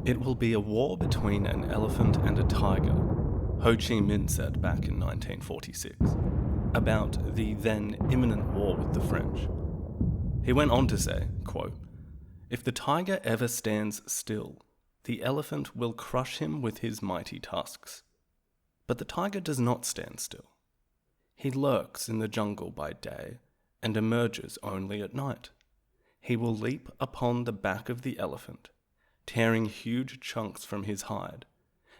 It will be a war between an elephant and a tiger, Ho Chi Minh said back in 1946, about the then imminent war with the French. He went on to say, quote, "If the tiger ever stands still, the elephant will crush him with his mighty tusks. But the tiger does not stand still. He lurks in the jungle by day and emerges only at night. He will leap upon the back of the elephant, tearing huge chunks from his hide,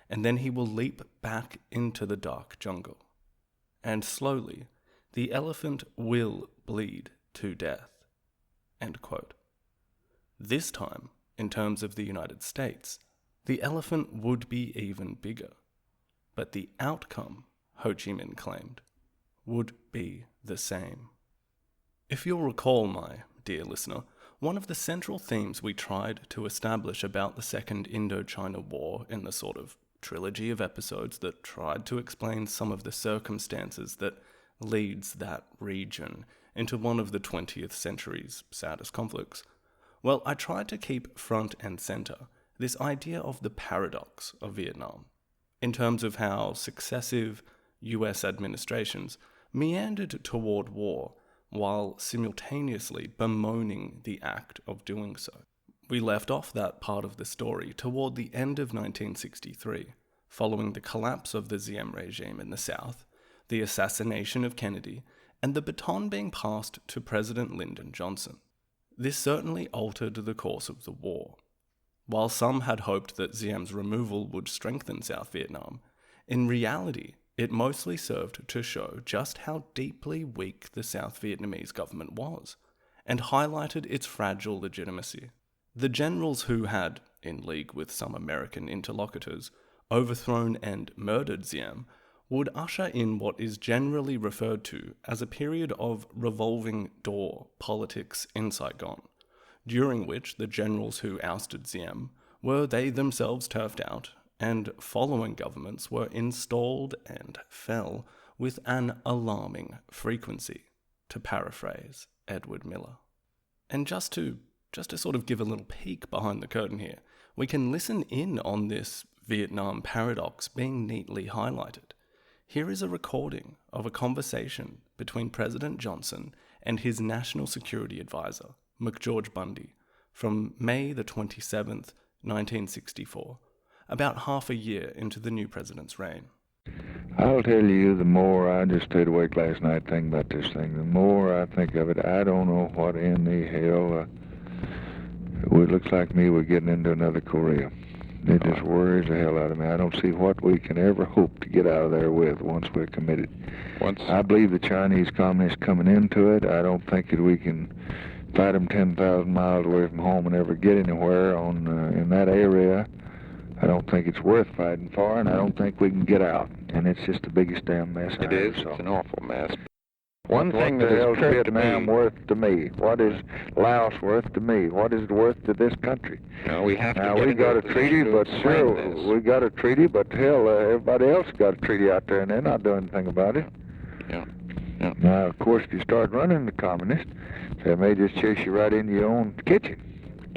and then he will leap back into the dark jungle. And slowly, the elephant will bleed to death." End quote. This time, in terms of the United States, the elephant would be even bigger. But the outcome, Ho Chi Minh claimed, would be the same. If you'll recall, my dear listener, one of the central themes we tried to establish about the Second Indochina War in the sort of trilogy of episodes that tried to explain some of the circumstances that leads that region into one of the 20th century's saddest conflicts, well, I tried to keep front and center this idea of the paradox of Vietnam, in terms of how successive US administrations meandered toward war while simultaneously bemoaning the act of doing so. We left off that part of the story toward the end of 1963, following the collapse of the Diem regime in the South, the assassination of Kennedy, and the baton being passed to President Lyndon Johnson. This certainly altered the course of the war. While some had hoped that Diem's removal would strengthen South Vietnam, in reality, it mostly served to show just how deeply weak the South Vietnamese government was, and highlighted its fragile legitimacy. The generals who had, in league with some American interlocutors, overthrown and murdered Diem would usher in what is generally referred to as a period of revolving door politics in Saigon, during which the generals who ousted Diem were they themselves turfed out, and following governments were installed and fell with an alarming frequency, to paraphrase Edward Miller. And just to sort of give a little peek behind the curtain here, we can listen in on this Vietnam paradox being neatly highlighted. Here is a recording of a conversation between President Johnson and his National Security Advisor, McGeorge Bundy, from May the 27th, 1964, about half a year into the new president's reign. I'll tell you, the more I just stayed awake last night thinking about this thing, the more I think of it, I don't know what in the hell. It looks like me we're getting into another Korea. It just worries the hell out of me. I don't see what we can ever hope to get out of there with once we're committed. I believe the Chinese communists coming into it. I don't think that we can fight them 10,000 miles away from home and ever get anywhere in that area. I don't think it's worth fighting for, and I don't think we can get out. And it's just the biggest damn mess I ever saw. It's an awful mess. One thing that is Vietnam worth to me? What is Laos worth to me? What is it worth to this country? No, we have to now, get we got a treaty, but we got a treaty, but hell, everybody else got a treaty out there, and they're not doing anything about it. Yeah. Now, of course, if you start running the communists, they may just chase you right into your own kitchen.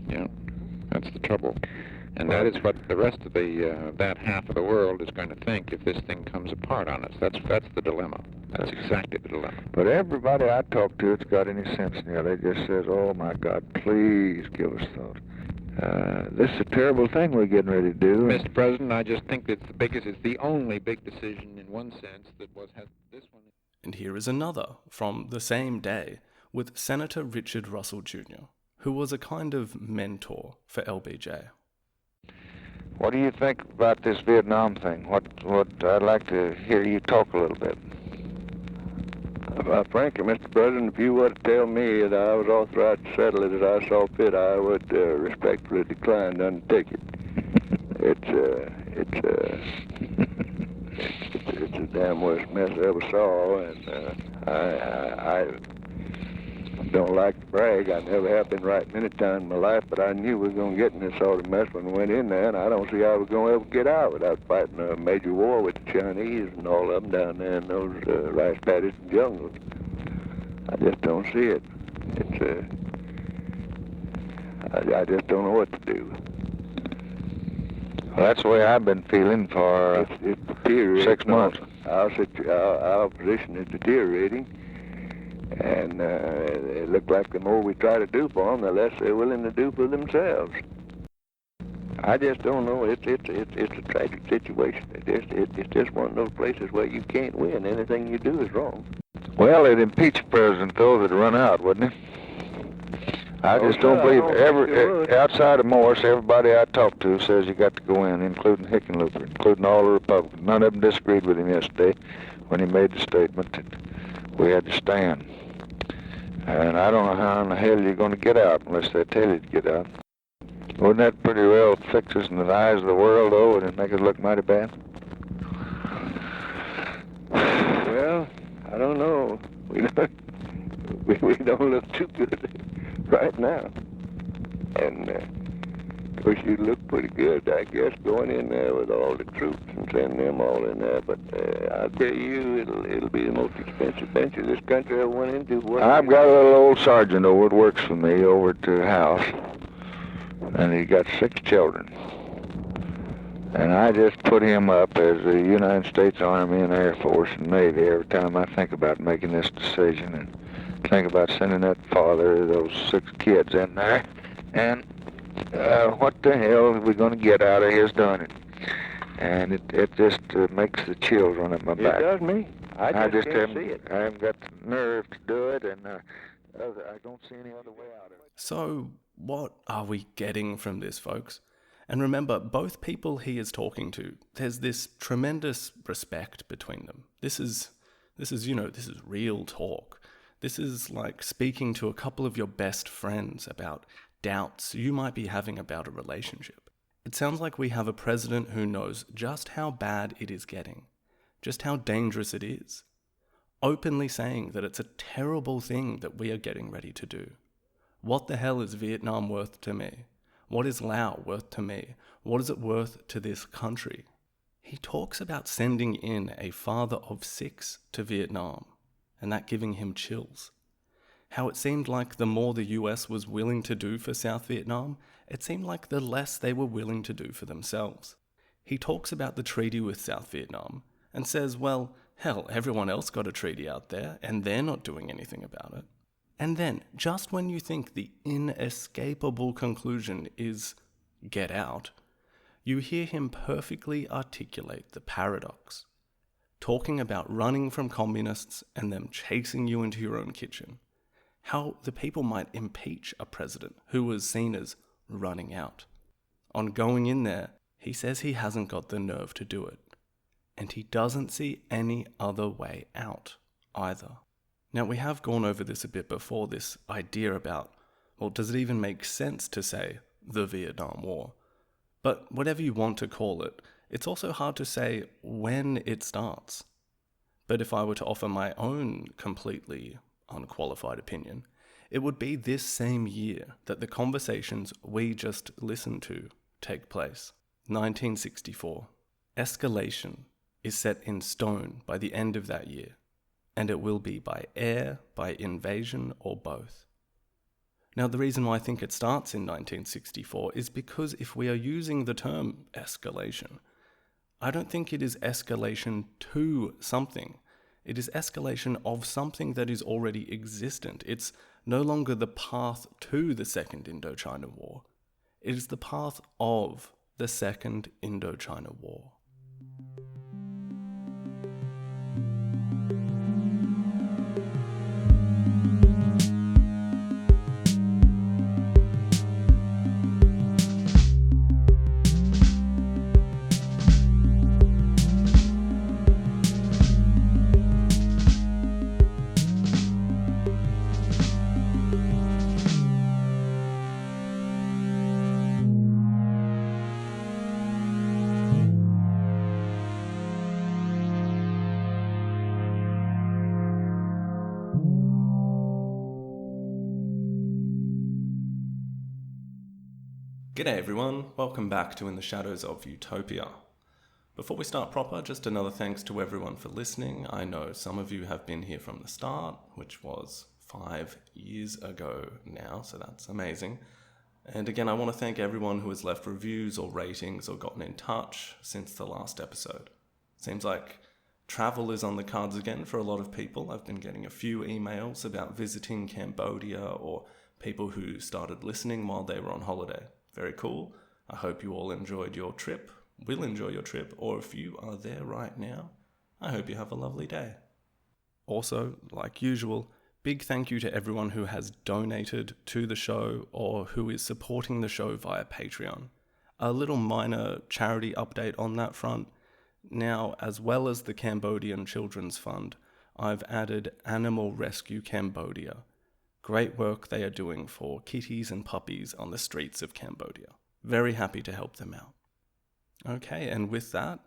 Yeah, that's the trouble. And that is what the rest of that half of the world is going to think if this thing comes apart on us. That's the dilemma. That's exactly the dilemma. But everybody I talk to that's got any sense in there, they just says, "Oh my God, please give us thought. This is a terrible thing we're getting ready to do." Mr. President, I just think it's the only big decision in one sense that has this one. And here is another from the same day with Senator Richard Russell Jr., who was a kind of mentor for LBJ. What do you think about this Vietnam thing? What I'd like to hear you talk a little bit. Frankly, Mr. President, if you were to tell me that I was authorized to settle it as I saw fit, I would respectfully decline to undertake it. It's the damn worst mess I ever saw, and I don't like to brag. I never have been right many times in my life, but I knew we were going to get in this sort of mess when we went in there, and I don't see how we're going to ever get out without fighting a major war with the Chinese and all of them down there in those rice paddies and jungles. I just don't see it. I just don't know what to do. Well, that's the way I've been feeling for It's deteriorating. 6 months. Our position is deteriorating, and it looks like the more we try to do for them, the less they're willing to do for themselves. I just don't know. It's a tragic situation. It's just one of those places where you can't win. Anything you do is wrong. Well, it'd impeach a president, though, that'd run out, wouldn't it? I just don't believe outside of Morris, everybody I talked to says you got to go in, including Hickenlooper, including all the Republicans. None of them disagreed with him yesterday when he made the statement that we had to stand. And I don't know how in the hell you're going to get out unless they tell you to get out. Wouldn't that pretty well fix us in the eyes of the world, though, and make us look mighty bad? Well, I don't know. We don't look too good right now. And, of course, you look pretty good, I guess, going in there with all the troops and sending them all in there. But I'll tell you, it'll be the most expensive venture this country ever went into. I've got a little old sergeant over that works for me over at the house, and he's got 6 children. And I just put him up as the United States Army and Air Force and Navy every time I think about making this decision and think about sending that father those 6 kids in there. And what the hell are we going to get out of his doing it? And it just makes the chills run up my back. It does me. I just can't see it. I haven't got the nerve to do it, and I don't see any other way out of it. So, what are we getting from this, folks? And remember, both people he is talking to, there's this tremendous respect between them. This is real talk. This is like speaking to a couple of your best friends about doubts you might be having about a relationship. It sounds like we have a president who knows just how bad it is getting, just how dangerous it is, openly saying that it's a terrible thing that we are getting ready to do. What the hell is Vietnam worth to me? What is Laos worth to me? What is it worth to this country? He talks about sending in a father of 6 to Vietnam, and that giving him chills. How it seemed like the more the US was willing to do for South Vietnam, it seemed like the less they were willing to do for themselves. He talks about the treaty with South Vietnam, and says, well, hell, everyone else got a treaty out there, and they're not doing anything about it. And then, just when you think the inescapable conclusion is get out, you hear him perfectly articulate the paradox, talking about running from communists and them chasing you into your own kitchen, how the people might impeach a president who was seen as running out. On going in there, he says he hasn't got the nerve to do it, and he doesn't see any other way out either. Now, we have gone over this a bit before, this idea about, well, does it even make sense to say the Vietnam War? But whatever you want to call it, it's also hard to say when it starts. But if I were to offer my own completely unqualified opinion, it would be this same year that the conversations we just listened to take place. 1964. Escalation is set in stone by the end of that year, and it will be by air, by invasion, or both. Now, the reason why I think it starts in 1964 is because if we are using the term escalation, I don't think it is escalation to something. It is escalation of something that is already existent. It's no longer the path to the Second Indochina War. It is the path of the Second Indochina War. G'day everyone, welcome back to In the Shadows of Utopia. Before we start proper, just another thanks to everyone for listening. I know some of you have been here from the start, which was 5 years ago now, so that's amazing. And again, I want to thank everyone who has left reviews or ratings or gotten in touch since the last episode. Seems like travel is on the cards again for a lot of people. I've been getting a few emails about visiting Cambodia or people who started listening while they were on holiday. Very cool. I hope you all enjoyed your trip, will enjoy your trip, or if you are there right now, I hope you have a lovely day. Also, like usual, big thank you to everyone who has donated to the show or who is supporting the show via Patreon. A little minor charity update on that front. Now, as well as the Cambodian Children's Fund, I've added Animal Rescue Cambodia. Great work they are doing for kitties and puppies on the streets of Cambodia. Very happy to help them out. Okay, and with that,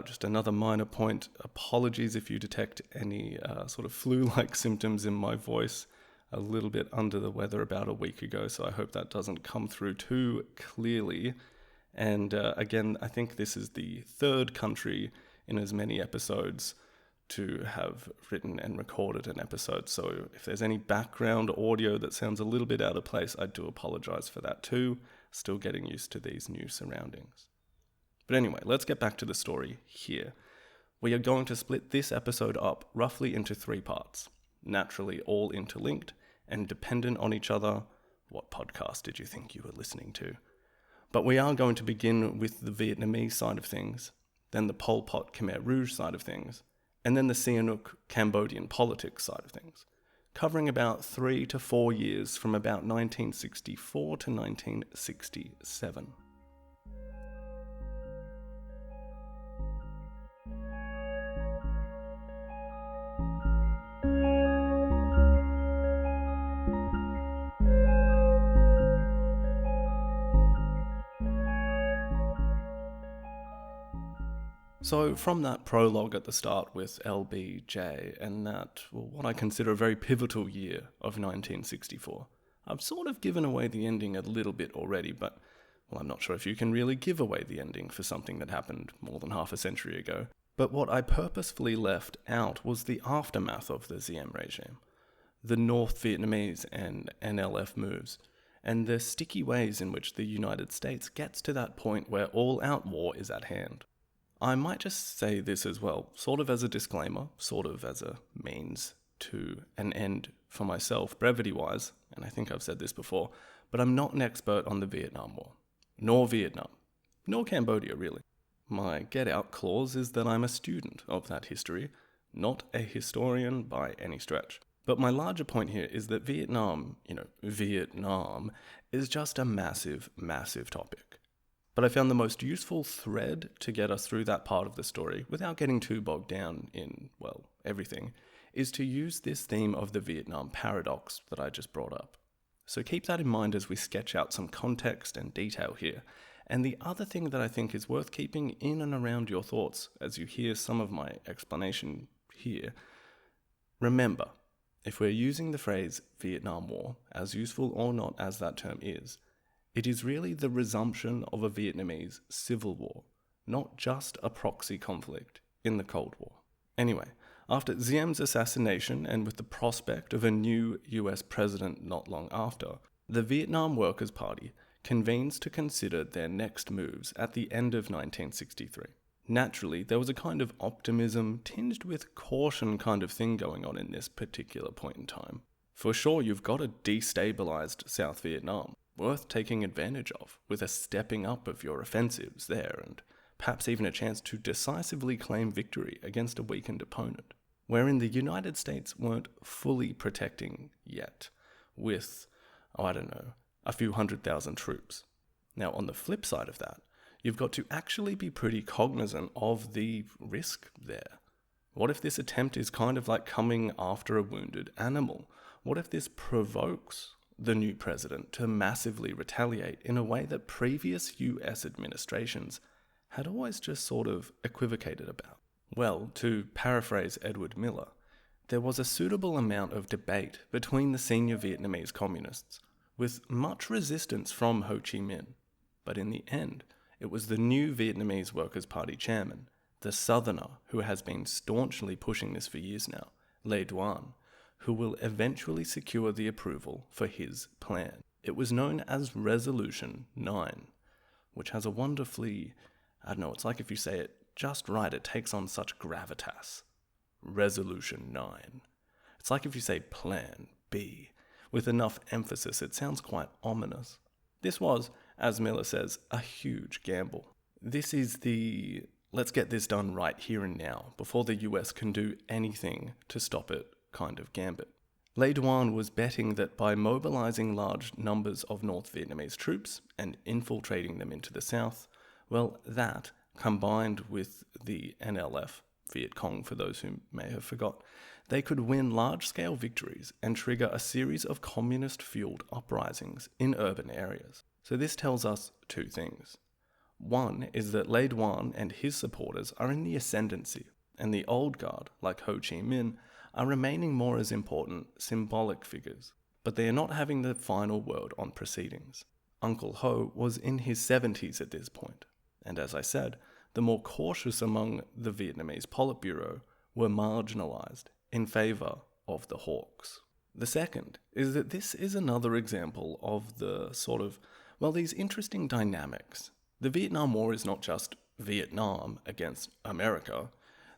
just another minor point. Apologies if you detect any sort of flu-like symptoms in my voice. A little bit under the weather about a week ago, so I hope that doesn't come through too clearly. And again, I think this is the third country in as many episodes to have written and recorded an episode. So if there's any background audio that sounds a little bit out of place, I do apologize for that too. Still getting used to these new surroundings. But anyway, let's get back to the story here. We are going to split this episode up roughly into 3 parts. Naturally all interlinked and dependent on each other. What podcast did you think you were listening to? But we are going to begin with the Vietnamese side of things, then the Pol Pot Khmer Rouge side of things, and then the Sihanouk Cambodian politics side of things, covering about 3 to 4 years from about 1964 to 1967. So from that prologue at the start with LBJ and that, well, what I consider a very pivotal year of 1964, I've sort of given away the ending a little bit already, but well, I'm not sure if you can really give away the ending for something that happened more than half a century ago. But what I purposefully left out was the aftermath of the Diem regime, the North Vietnamese and NLF moves, and the sticky ways in which the United States gets to that point where all-out war is at hand. I might just say this as well, sort of as a disclaimer, sort of as a means to an end for myself, brevity-wise, and I think I've said this before, but I'm not an expert on the Vietnam War, nor Vietnam, nor Cambodia, really. My get-out clause is that I'm a student of that history, not a historian by any stretch. But my larger point here is that Vietnam is just a massive, massive topic. But I found the most useful thread to get us through that part of the story, without getting too bogged down in, well, everything, is to use this theme of the Vietnam paradox that I just brought up. So keep that in mind as we sketch out some context and detail here. And the other thing that I think is worth keeping in and around your thoughts as you hear some of my explanation here, remember, if we're using the phrase Vietnam War, as useful or not as that term is, it is really the resumption of a Vietnamese civil war, not just a proxy conflict in the Cold War. Anyway, after Diem's assassination and with the prospect of a new US president not long after, the Vietnam Workers' Party convenes to consider their next moves at the end of 1963. Naturally, there was a kind of optimism tinged with caution kind of thing going on in this particular point in time. For sure, you've got a destabilized South Vietnam, worth taking advantage of, with a stepping up of your offensives there, and perhaps even a chance to decisively claim victory against a weakened opponent, wherein the United States weren't fully protecting yet, with, a few 100,000 troops. Now, on the flip side of that, you've got to actually be pretty cognizant of the risk there. What if this attempt is kind of like coming after a wounded animal? What if this provokes the new president to massively retaliate in a way that previous US administrations had always just sort of equivocated about? Well, to paraphrase Edward Miller, there was a suitable amount of debate between the senior Vietnamese communists, with much resistance from Ho Chi Minh. But in the end, it was the new Vietnamese Workers' Party chairman, the Southerner who has been staunchly pushing this for years now, Le Duan, who will eventually secure the approval for his plan. It was known as Resolution 9, which has a wonderfully, it's like if you say it just right, it takes on such gravitas. Resolution 9. It's like if you say Plan B. With enough emphasis, it sounds quite ominous. This was, as Miller says, a huge gamble. This is the let's get this done right here and now, before the US can do anything to stop it kind of gambit. Le Duan was betting that by mobilizing large numbers of North Vietnamese troops and infiltrating them into the south, well, that, combined with the NLF, Viet Cong for those who may have forgot, they could win large-scale victories and trigger a series of communist-fueled uprisings in urban areas. So this tells us two things. One is that Le Duan and his supporters are in the ascendancy, and the old guard, like Ho Chi Minh, are remaining more as important symbolic figures, but they are not having the final word on proceedings. Uncle Ho was in his 70s at this point, and as I said, the more cautious among the Vietnamese Politburo were marginalized in favor of the Hawks. The second is that this is another example of the these interesting dynamics. The Vietnam War is not just Vietnam against America.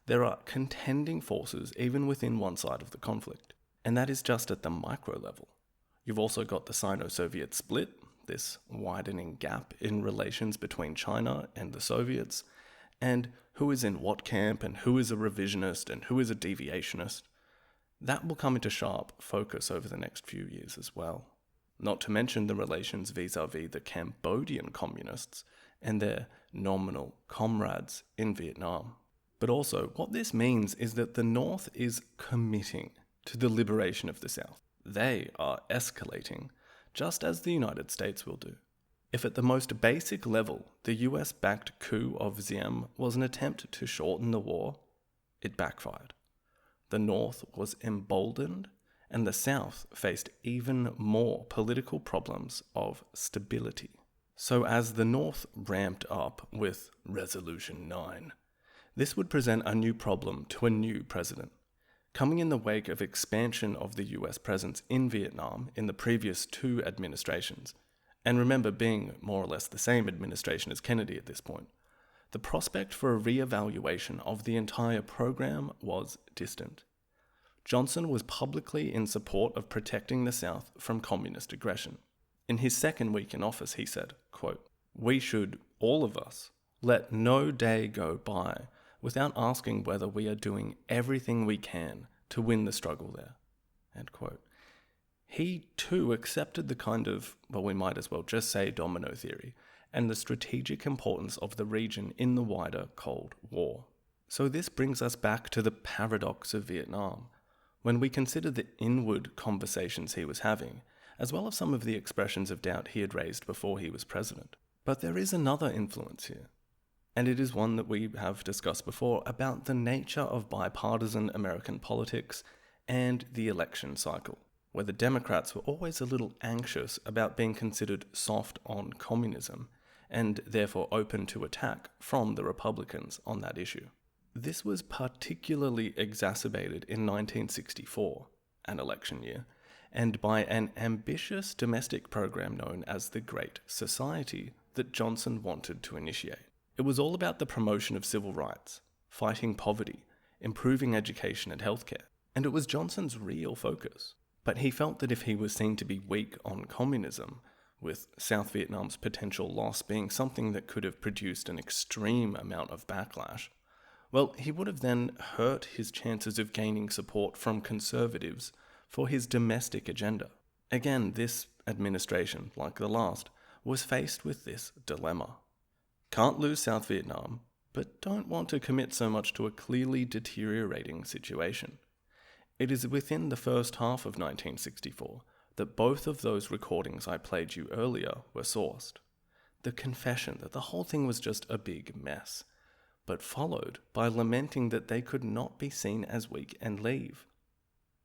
There are contending forces even within one side of the conflict, and that is just at the micro level. You've also got the Sino-Soviet split, this widening gap in relations between China and the Soviets, and who is in what camp and who is a revisionist and who is a deviationist. That will come into sharp focus over the next few years as well. Not to mention the relations vis-à-vis the Cambodian communists and their nominal comrades in Vietnam. But also, what this means is that the North is committing to the liberation of the South. They are escalating, just as the United States will do. If at the most basic level the US-backed coup of Diem was an attempt to shorten the war, it backfired. The North was emboldened, and the South faced even more political problems of stability. So as the North ramped up with Resolution 9, this would present a new problem to a new president. Coming in the wake of expansion of the US presence in Vietnam in the previous two administrations, and remember being more or less the same administration as Kennedy at this point, the prospect for a re-evaluation of the entire program was distant. Johnson was publicly in support of protecting the South from communist aggression. In his second week in office, he said, quote, "We should, all of us, let no day go by without asking whether we are doing everything we can to win the struggle there." End quote. He, too, accepted the kind of, we might as well just say domino theory, and the strategic importance of the region in the wider Cold War. So this brings us back to the paradox of Vietnam, when we consider the inward conversations he was having, as well as some of the expressions of doubt he had raised before he was president. But there is another influence here, and it is one that we have discussed before about the nature of bipartisan American politics and the election cycle, where the Democrats were always a little anxious about being considered soft on communism, and therefore open to attack from the Republicans on that issue. This was particularly exacerbated in 1964, an election year, and by an ambitious domestic program known as the Great Society that Johnson wanted to initiate. It was all about the promotion of civil rights, fighting poverty, improving education and healthcare, and it was Johnson's real focus. But he felt that if he was seen to be weak on communism, with South Vietnam's potential loss being something that could have produced an extreme amount of backlash, well, he would have then hurt his chances of gaining support from conservatives for his domestic agenda. Again, this administration, like the last, was faced with this dilemma. Can't lose South Vietnam, but don't want to commit so much to a clearly deteriorating situation. It is within the first half of 1964 that both of those recordings I played you earlier were sourced. The confession that the whole thing was just a big mess, but followed by lamenting that they could not be seen as weak and leave.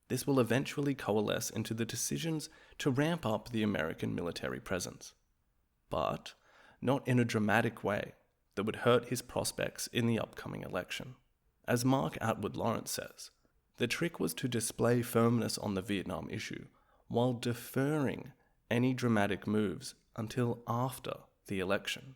This will eventually coalesce into the decisions to ramp up the American military presence, but not in a dramatic way that would hurt his prospects in the upcoming election. As Mark Atwood Lawrence says, the trick was to display firmness on the Vietnam issue while deferring any dramatic moves until after the election.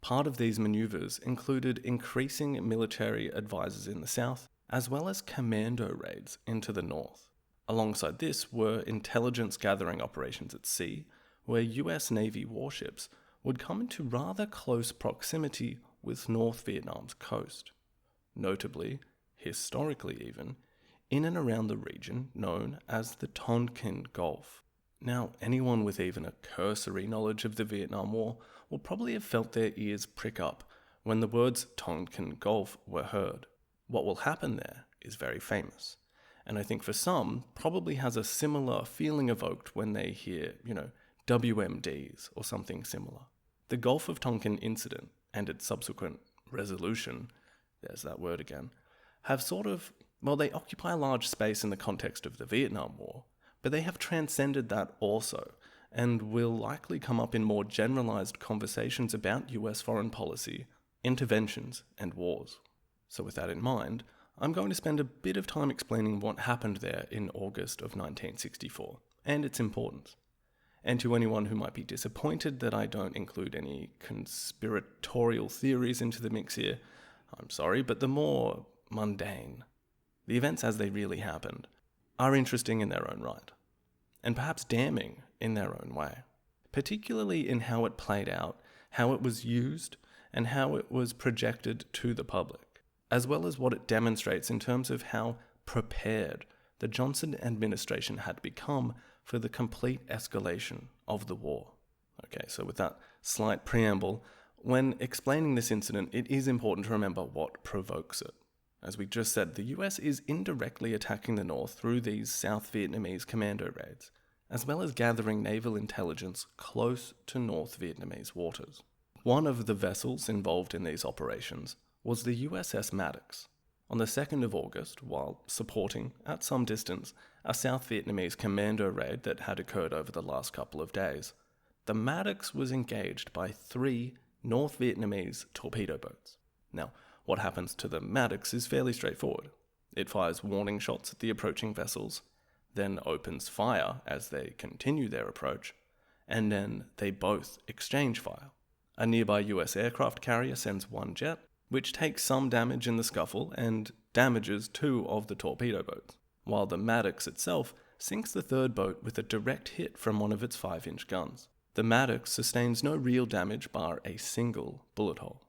Part of these maneuvers included increasing military advisors in the south, as well as commando raids into the north. Alongside this were intelligence gathering operations at sea, where US Navy warships would come into rather close proximity with North Vietnam's coast. Notably, historically even, in and around the region known as the Tonkin Gulf. Now, anyone with even a cursory knowledge of the Vietnam War will probably have felt their ears prick up when the words Tonkin Gulf were heard. What will happen there is very famous, and I think for some probably has a similar feeling evoked when they hear, WMDs or something similar. The Gulf of Tonkin incident and its subsequent resolution, there's that word again, have they occupy a large space in the context of the Vietnam War, but they have transcended that also, and will likely come up in more generalized conversations about US foreign policy, interventions, and wars. So with that in mind, I'm going to spend a bit of time explaining what happened there in August of 1964, and its importance. And to anyone who might be disappointed that I don't include any conspiratorial theories into the mix here, I'm sorry, but the more mundane, the events as they really happened, are interesting in their own right, and perhaps damning in their own way, particularly in how it played out, how it was used, and how it was projected to the public, as well as what it demonstrates in terms of how prepared the Johnson administration had become for the complete escalation of the war. Okay, so with that slight preamble, when explaining this incident, it is important to remember what provokes it. As we just said, the US is indirectly attacking the North through these South Vietnamese commando raids, as well as gathering naval intelligence close to North Vietnamese waters. One of the vessels involved in these operations was the USS Maddox. On the 2nd of August, while supporting, at some distance, a South Vietnamese commando raid that had occurred over the last couple of days, the Maddox was engaged by 3 North Vietnamese torpedo boats. Now, what happens to the Maddox is fairly straightforward. It fires warning shots at the approaching vessels, then opens fire as they continue their approach, and then they both exchange fire. A nearby US aircraft carrier sends one jet, which takes some damage in the scuffle and damages 2 of the torpedo boats, while the Maddox itself sinks the 3rd boat with a direct hit from one of its 5-inch guns. The Maddox sustains no real damage bar a single bullet hole.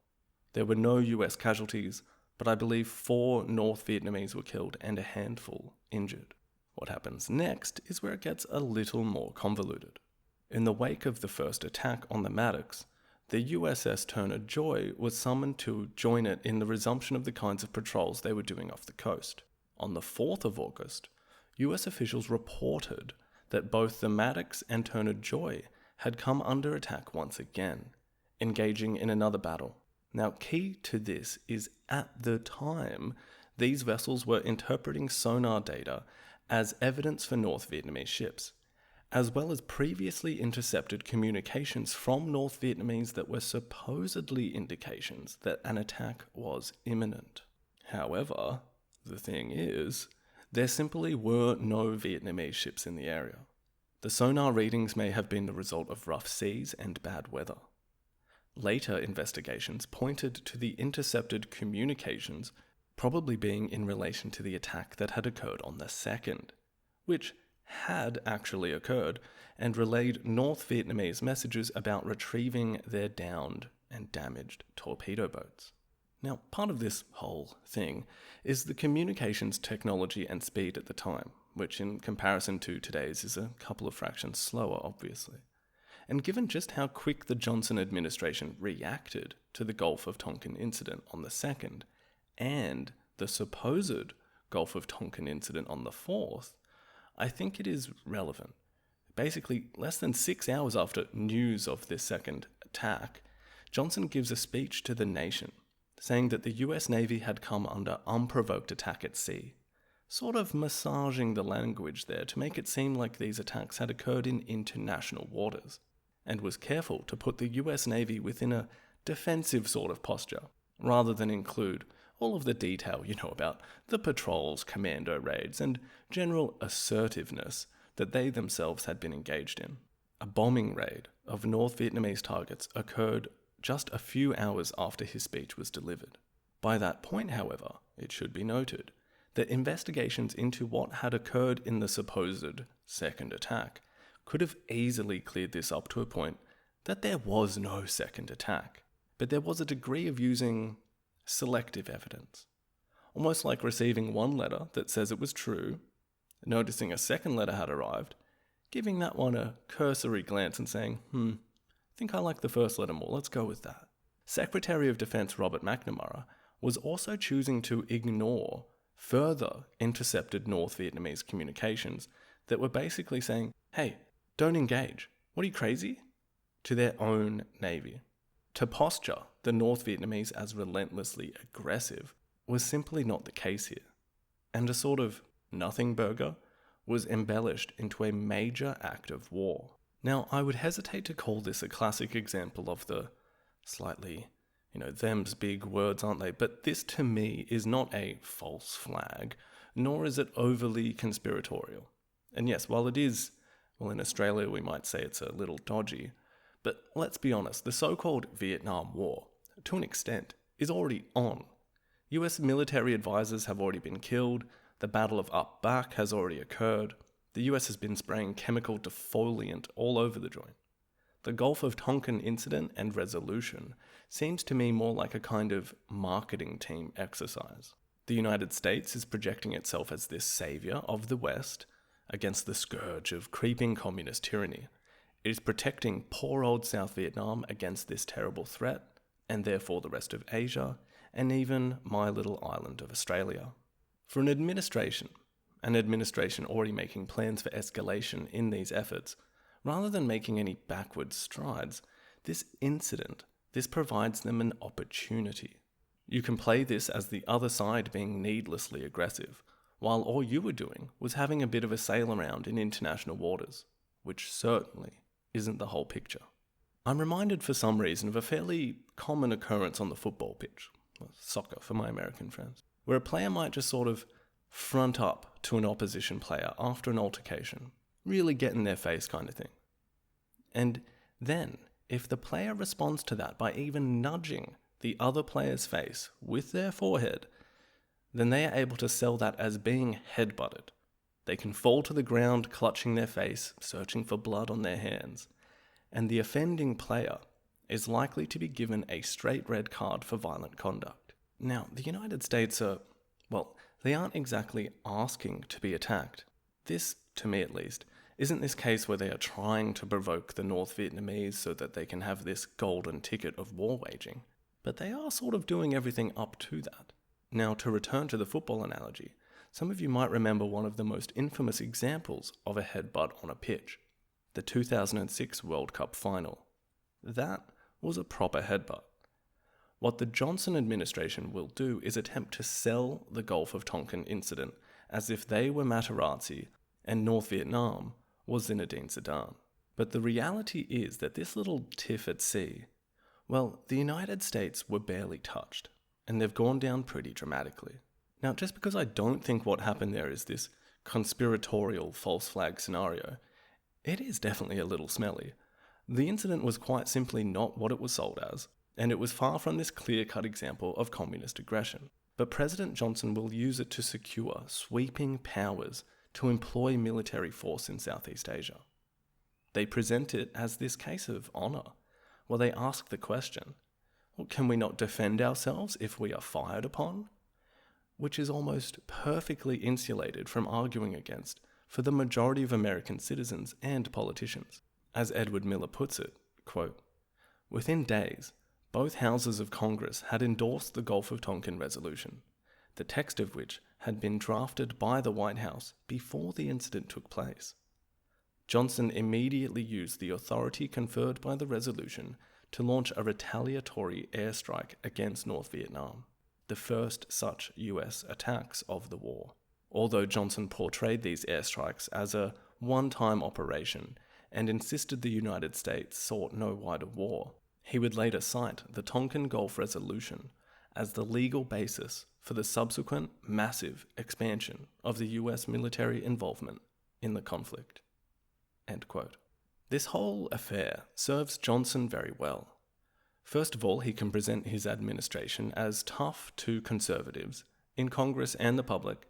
There were no US casualties, but I believe 4 North Vietnamese were killed and a handful injured. What happens next is where it gets a little more convoluted. In the wake of the first attack on the Maddox, the USS Turner Joy was summoned to join it in the resumption of the kinds of patrols they were doing off the coast. On the 4th of August, US officials reported that both the Maddox and Turner Joy had come under attack once again, engaging in another battle. Now, key to this is at the time, these vessels were interpreting sonar data as evidence for North Vietnamese ships, as well as previously intercepted communications from North Vietnamese that were supposedly indications that an attack was imminent. However, the thing is, there simply were no Vietnamese ships in the area. The sonar readings may have been the result of rough seas and bad weather. Later investigations pointed to the intercepted communications probably being in relation to the attack that had occurred on the 2nd, which had actually occurred and relayed North Vietnamese messages about retrieving their downed and damaged torpedo boats. Now, part of this whole thing is the communications technology and speed at the time, which in comparison to today's is a couple of fractions slower, obviously. And given just how quick the Johnson administration reacted to the Gulf of Tonkin incident on the 2nd, and the supposed Gulf of Tonkin incident on the 4th, I think it is relevant. Basically, less than 6 hours after news of this second attack, Johnson gives a speech to the nation, saying that the US Navy had come under unprovoked attack at sea, sort of massaging the language there to make it seem like these attacks had occurred in international waters, and was careful to put the US Navy within a defensive sort of posture, rather than include all of the detail, about the patrols, commando raids, and general assertiveness that they themselves had been engaged in. A bombing raid of North Vietnamese targets occurred just a few hours after his speech was delivered. By that point, however, it should be noted that investigations into what had occurred in the supposed second attack could have easily cleared this up to a point that there was no second attack, but there was a degree of using selective evidence. Almost like receiving one letter that says it was true, noticing a second letter had arrived, giving that one a cursory glance and saying, I think I like the first letter more, let's go with that. Secretary of Defense Robert McNamara was also choosing to ignore further intercepted North Vietnamese communications that were basically saying, hey, don't engage. What are you, crazy? To their own navy. To posture the North Vietnamese as relentlessly aggressive was simply not the case here. And a sort of nothing burger was embellished into a major act of war. Now, I would hesitate to call this a classic example of the slightly, them's big words, aren't they? But this to me is not a false flag, nor is it overly conspiratorial. And yes, while it is, in Australia we might say it's a little dodgy, but let's be honest, the so-called Vietnam War, to an extent, is already on. US military advisors have already been killed, the Battle of Up Back has already occurred, the US has been spraying chemical defoliant all over the joint. The Gulf of Tonkin incident and resolution seems to me more like a kind of marketing team exercise. The United States is projecting itself as this savior of the West against the scourge of creeping communist tyranny. It is protecting poor old South Vietnam against this terrible threat, and therefore the rest of Asia, and even my little island of Australia. For an administration already making plans for escalation in these efforts, rather than making any backward strides, this provides them an opportunity. You can play this as the other side being needlessly aggressive, while all you were doing was having a bit of a sail around in international waters, which certainly isn't the whole picture. I'm reminded for some reason of a fairly common occurrence on the football pitch, soccer for my American friends, where a player might just sort of front up to an opposition player after an altercation, really get in their face kind of thing. And then, if the player responds to that by even nudging the other player's face with their forehead, then they are able to sell that as being headbutted. They can fall to the ground clutching their face, searching for blood on their hands, and the offending player is likely to be given a straight red card for violent conduct. Now, the United States they aren't exactly asking to be attacked. This, to me at least, isn't this case where they are trying to provoke the North Vietnamese so that they can have this golden ticket of war waging, but they are sort of doing everything up to that. Now, to return to the football analogy, some of you might remember one of the most infamous examples of a headbutt on a pitch, the 2006 World Cup final. That was a proper headbutt. What the Johnson administration will do is attempt to sell the Gulf of Tonkin incident as if they were Materazzi and North Vietnam was Zinedine Zidane. But the reality is that this little tiff at sea, the United States were barely touched, and they've gone down pretty dramatically. Now, just because I don't think what happened there is this conspiratorial false flag scenario, it is definitely a little smelly. The incident was quite simply not what it was sold as, and it was far from this clear-cut example of communist aggression. But President Johnson will use it to secure sweeping powers to employ military force in Southeast Asia. They present it as this case of honor, where they ask the question, can we not defend ourselves if we are fired upon? Which is almost perfectly insulated from arguing against for the majority of American citizens and politicians. As Edward Miller puts it, quote, within days, both houses of Congress had endorsed the Gulf of Tonkin resolution, the text of which had been drafted by the White House before the incident took place. Johnson immediately used the authority conferred by the resolution to launch a retaliatory airstrike against North Vietnam, the first such US attacks of the war. Although Johnson portrayed these airstrikes as a one-time operation and insisted the United States sought no wider war, he would later cite the Tonkin Gulf Resolution as the legal basis for the subsequent massive expansion of the US military involvement in the conflict. End quote. This whole affair serves Johnson very well. First of all, he can present his administration as tough to conservatives in Congress and the public,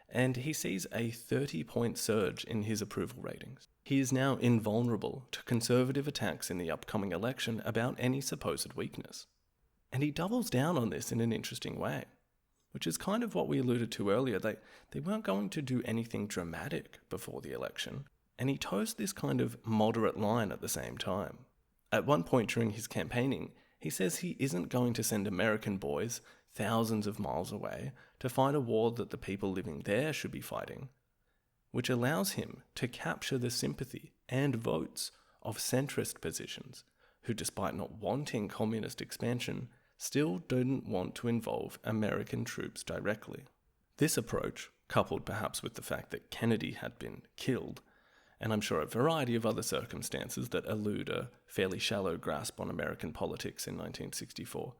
and he sees a 30-point surge in his approval ratings. He is now invulnerable to conservative attacks in the upcoming election about any supposed weakness. And he doubles down on this in an interesting way, which is kind of what we alluded to earlier. They weren't going to do anything dramatic before the election, and he toes this kind of moderate line at the same time. At one point during his campaigning, he says he isn't going to send American boys thousands of miles away to fight a war that the people living there should be fighting, which allows him to capture the sympathy and votes of centrist positions who, despite not wanting communist expansion, still didn't want to involve American troops directly. This approach, coupled perhaps with the fact that Kennedy had been killed, and I'm sure a variety of other circumstances that elude a fairly shallow grasp on American politics in 1964,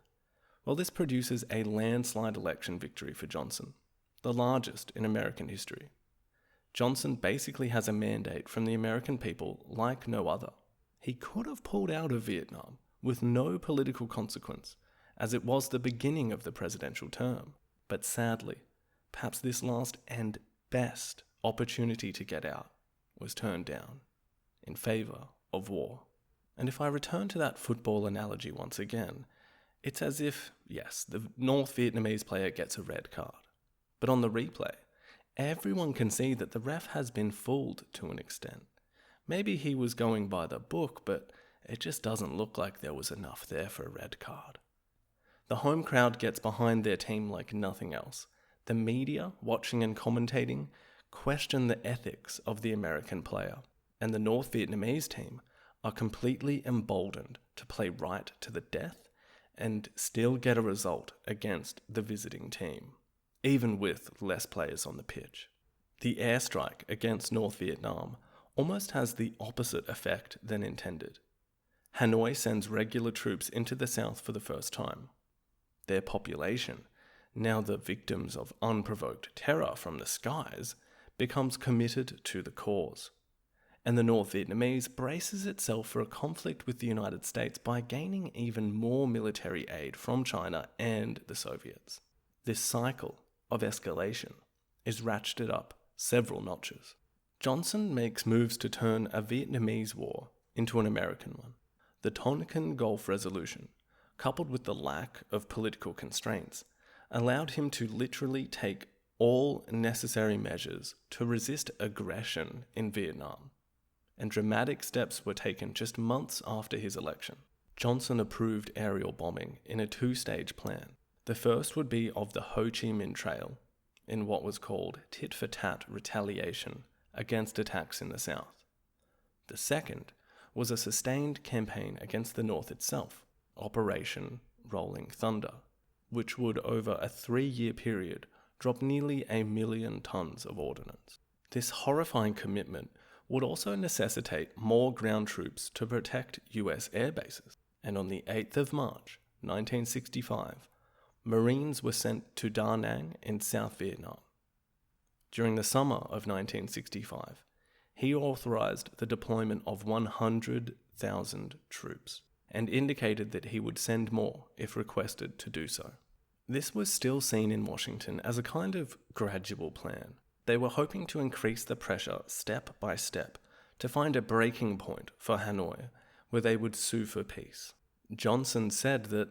well, this produces a landslide election victory for Johnson, the largest in American history. Johnson basically has a mandate from the American people like no other. He could have pulled out of Vietnam with no political consequence, as it was the beginning of the presidential term. But sadly, perhaps this last and best opportunity to get out was turned down in favour of war. And if I return to that football analogy once again, it's as if, yes, the North Vietnamese player gets a red card. But on the replay, everyone can see that the ref has been fooled to an extent. Maybe he was going by the book, but it just doesn't look like there was enough there for a red card. The home crowd gets behind their team like nothing else. The media, watching and commentating, question the ethics of the American player, and the North Vietnamese team are completely emboldened to play right to the death and still get a result against the visiting team, even with less players on the pitch. The airstrike against North Vietnam almost has the opposite effect than intended. Hanoi sends regular troops into the south for the first time. Their population, now the victims of unprovoked terror from the skies, becomes committed to the cause. And the North Vietnamese braces itself for a conflict with the United States by gaining even more military aid from China and the Soviets. This cycle of escalation is ratcheted up several notches. Johnson makes moves to turn a Vietnamese war into an American one. The Tonkin Gulf Resolution, coupled with the lack of political constraints, allowed him to literally take all necessary measures to resist aggression in Vietnam, and dramatic steps were taken just months after his election. Johnson approved aerial bombing in a two-stage plan. The first would be of the Ho Chi Minh Trail, in what was called tit-for-tat retaliation against attacks in the south. The second was a sustained campaign against the north itself, Operation Rolling Thunder, which would over a 3-year period drop nearly 1 million tons of ordnance. This horrifying commitment would also necessitate more ground troops to protect US air bases, and on the 8th of March, 1965, Marines were sent to Da Nang in South Vietnam. During the summer of 1965, he authorized the deployment of 100,000 troops and indicated that he would send more if requested to do so. This was still seen in Washington as a kind of gradual plan. They were hoping to increase the pressure step by step to find a breaking point for Hanoi where they would sue for peace. Johnson said that,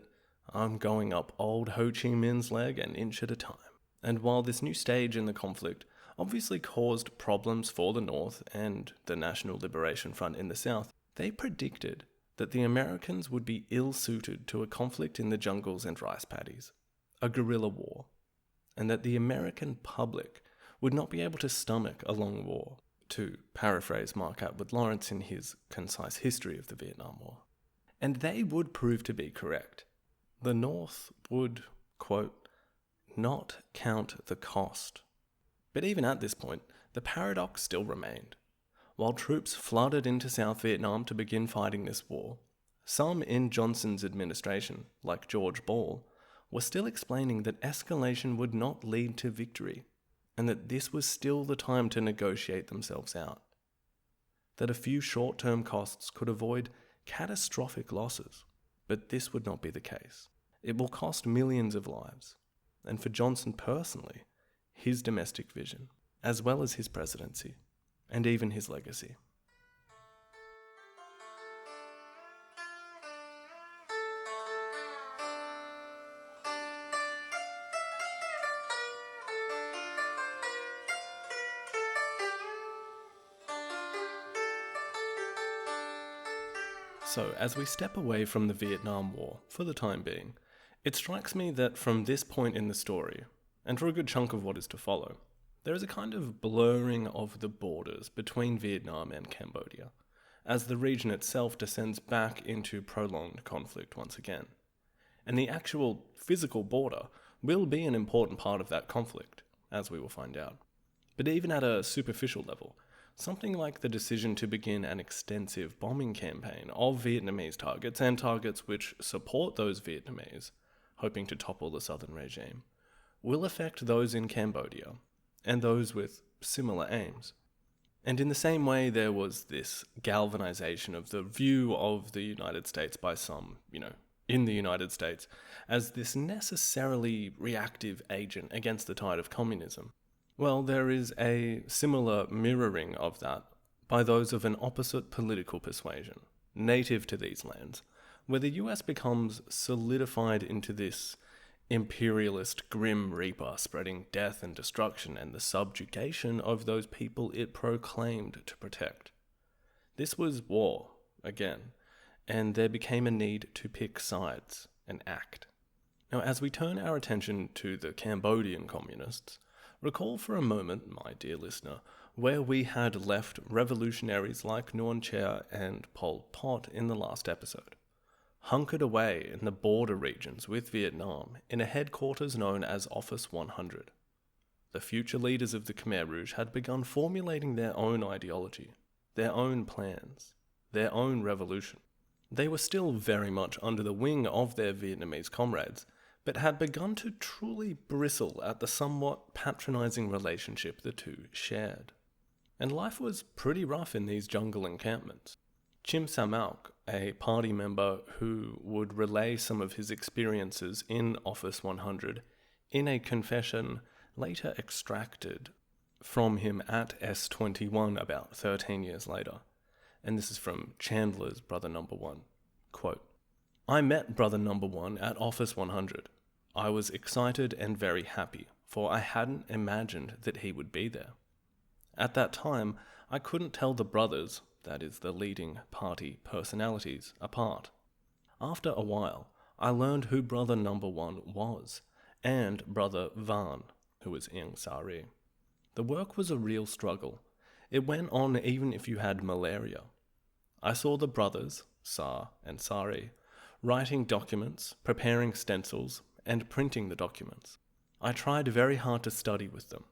"I'm going up old Ho Chi Minh's leg an inch at a time." And while this new stage in the conflict obviously caused problems for the North and the National Liberation Front in the South, they predicted that the Americans would be ill-suited to a conflict in the jungles and rice paddies, a guerrilla war, and that the American public would not be able to stomach a long war, to paraphrase Mark Atwood Lawrence in his concise history of the Vietnam War. And they would prove to be correct. The North would, quote, not count the cost. But even at this point, the paradox still remained. While troops flooded into South Vietnam to begin fighting this war, some in Johnson's administration, like George Ball, were still explaining that escalation would not lead to victory, and that this was still the time to negotiate themselves out. that a few short-term costs could avoid catastrophic losses. But this would not be the case. It will cost millions of lives. And for Johnson personally, his domestic vision, as well as his presidency, and even his legacy. So, as we step away from the Vietnam War, for the time being, it strikes me that from this point in the story, and for a good chunk of what is to follow, there is a kind of blurring of the borders between Vietnam and Cambodia, as the region itself descends back into prolonged conflict once again. And the actual physical border will be an important part of that conflict, as we will find out. But even at a superficial level, something like the decision to begin an extensive bombing campaign of Vietnamese targets and targets which support those Vietnamese, hoping to topple the southern regime, will affect those in Cambodia and those with similar aims. And in the same way, there was this galvanization of the view of the United States by some, in the United States, as this necessarily reactive agent against the tide of communism. Well, there is a similar mirroring of that by those of an opposite political persuasion, native to these lands, where the US becomes solidified into this imperialist grim reaper spreading death and destruction and the subjugation of those people it proclaimed to protect. This was war, again, and there became a need to pick sides and act. Now, as we turn our attention to the Cambodian communists, recall for a moment, my dear listener, where we had left revolutionaries like Nguyen Chia and Pol Pot in the last episode, hunkered away in the border regions with Vietnam in a headquarters known as Office 100. The future leaders of the Khmer Rouge had begun formulating their own ideology, their own plans, their own revolution. They were still very much under the wing of their Vietnamese comrades, but had begun to truly bristle at the somewhat patronizing relationship the two shared. And life was pretty rough in these jungle encampments. Chim Sihanouk, a party member who would relay some of his experiences in Office 100 in a confession later extracted from him at S21 about 13 years later. And this is from Chandler's Brother Number 1. Quote, "I met Brother Number 1 at Office 100. I was excited and very happy, for I hadn't imagined that he would be there. At that time, I couldn't tell the brothers, that is the leading party personalities, apart. After a while, I learned who Brother Number 1 was, and Brother Van, who was Ieng Sari. The work was a real struggle. It went on even if you had malaria. I saw the brothers, Sa and Sari, writing documents, preparing stencils, and printing the documents. I tried very hard to study with them.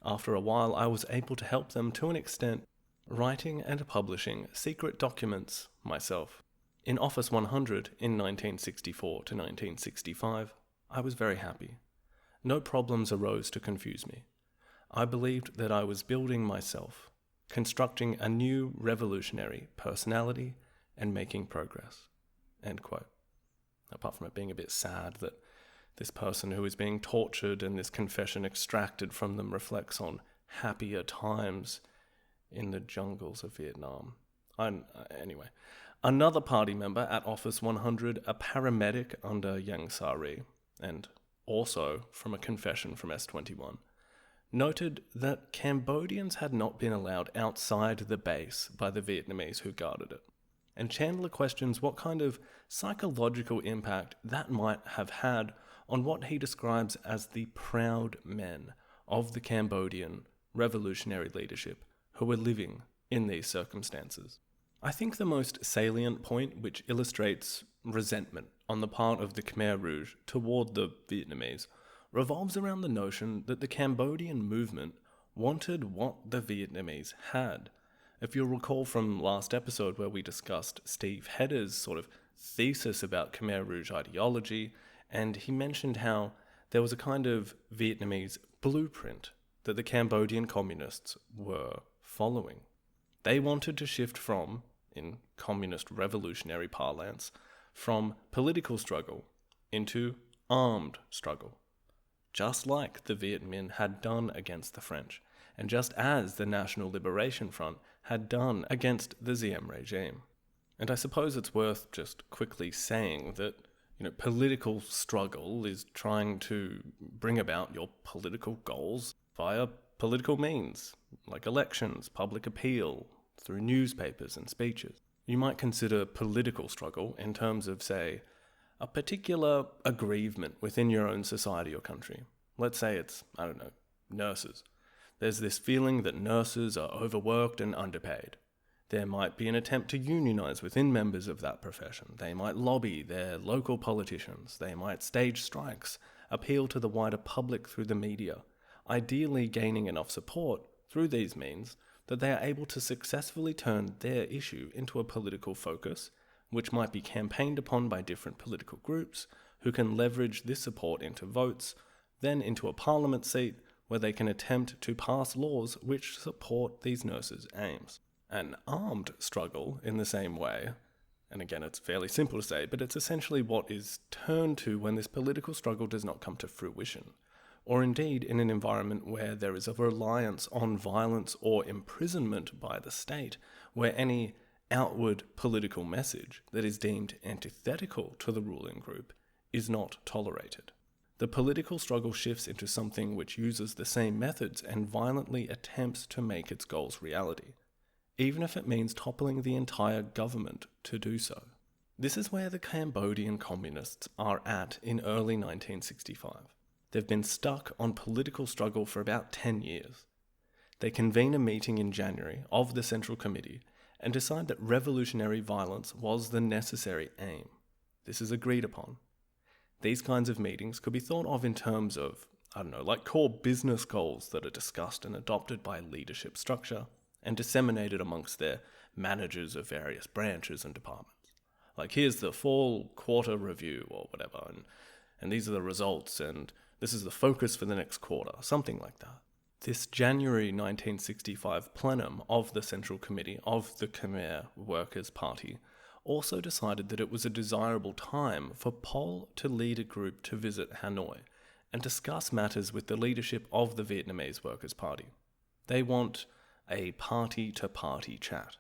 After a while, I was able to help them to an extent, writing and publishing secret documents myself. In Office 100 in 1964 to 1965, I was very happy. No problems arose to confuse me. I believed that I was building myself, constructing a new revolutionary personality and making progress." End quote. Apart from it being a bit sad that this person who is being tortured and this confession extracted from them reflects on happier times in the jungles of Vietnam. Anyway, another party member at Office 100, a paramedic under Ieng Sari, and also from a confession from S21, noted that Cambodians had not been allowed outside the base by the Vietnamese who guarded it. And Chandler questions what kind of psychological impact that might have had on what he describes as the proud men of the Cambodian revolutionary leadership who were living in these circumstances. I think the most salient point which illustrates resentment on the part of the Khmer Rouge toward the Vietnamese revolves around the notion that the Cambodian movement wanted what the Vietnamese had. If you'll recall from last episode where we discussed Steve Heder's sort of thesis about Khmer Rouge ideology, and he mentioned how there was a kind of Vietnamese blueprint that the Cambodian communists were following. They wanted to shift from, in communist revolutionary parlance, from political struggle into armed struggle, just like the Viet Minh had done against the French, and just as the National Liberation Front had done against the Diem regime. And I suppose it's worth just quickly saying that, political struggle is trying to bring about your political goals via political means, like elections, public appeal, through newspapers and speeches. You might consider political struggle in terms of, say, a particular aggrievement within your own society or country. Let's say it's, nurses. There's this feeling that nurses are overworked and underpaid. There might be an attempt to unionize within members of that profession. They might lobby their local politicians. They might stage strikes, appeal to the wider public through the media, ideally gaining enough support through these means that they are able to successfully turn their issue into a political focus, which might be campaigned upon by different political groups who can leverage this support into votes, then into a parliament seat where they can attempt to pass laws which support these nurses' aims. An armed struggle, in the same way, and again it's fairly simple to say, but it's essentially what is turned to when this political struggle does not come to fruition, or indeed in an environment where there is a reliance on violence or imprisonment by the state, where any outward political message that is deemed antithetical to the ruling group is not tolerated. The political struggle shifts into something which uses the same methods and violently attempts to make its goals reality, even if it means toppling the entire government to do so. This is where the Cambodian communists are at in early 1965. They've been stuck on political struggle for about 10 years. They convene a meeting in January of the Central Committee and decide that revolutionary violence was the necessary aim. This is agreed upon. These kinds of meetings could be thought of in terms of, like core business goals that are discussed and adopted by leadership structure and disseminated amongst their managers of various branches and departments. Like, here's the fall quarter review or whatever, and these are the results, and this is the focus for the next quarter, something like that. This January 1965 plenum of the Central Committee of the Khmer Workers' Party also decided that it was a desirable time for Pol to lead a group to visit Hanoi and discuss matters with the leadership of the Vietnamese Workers' Party. They want a party-to-party chat.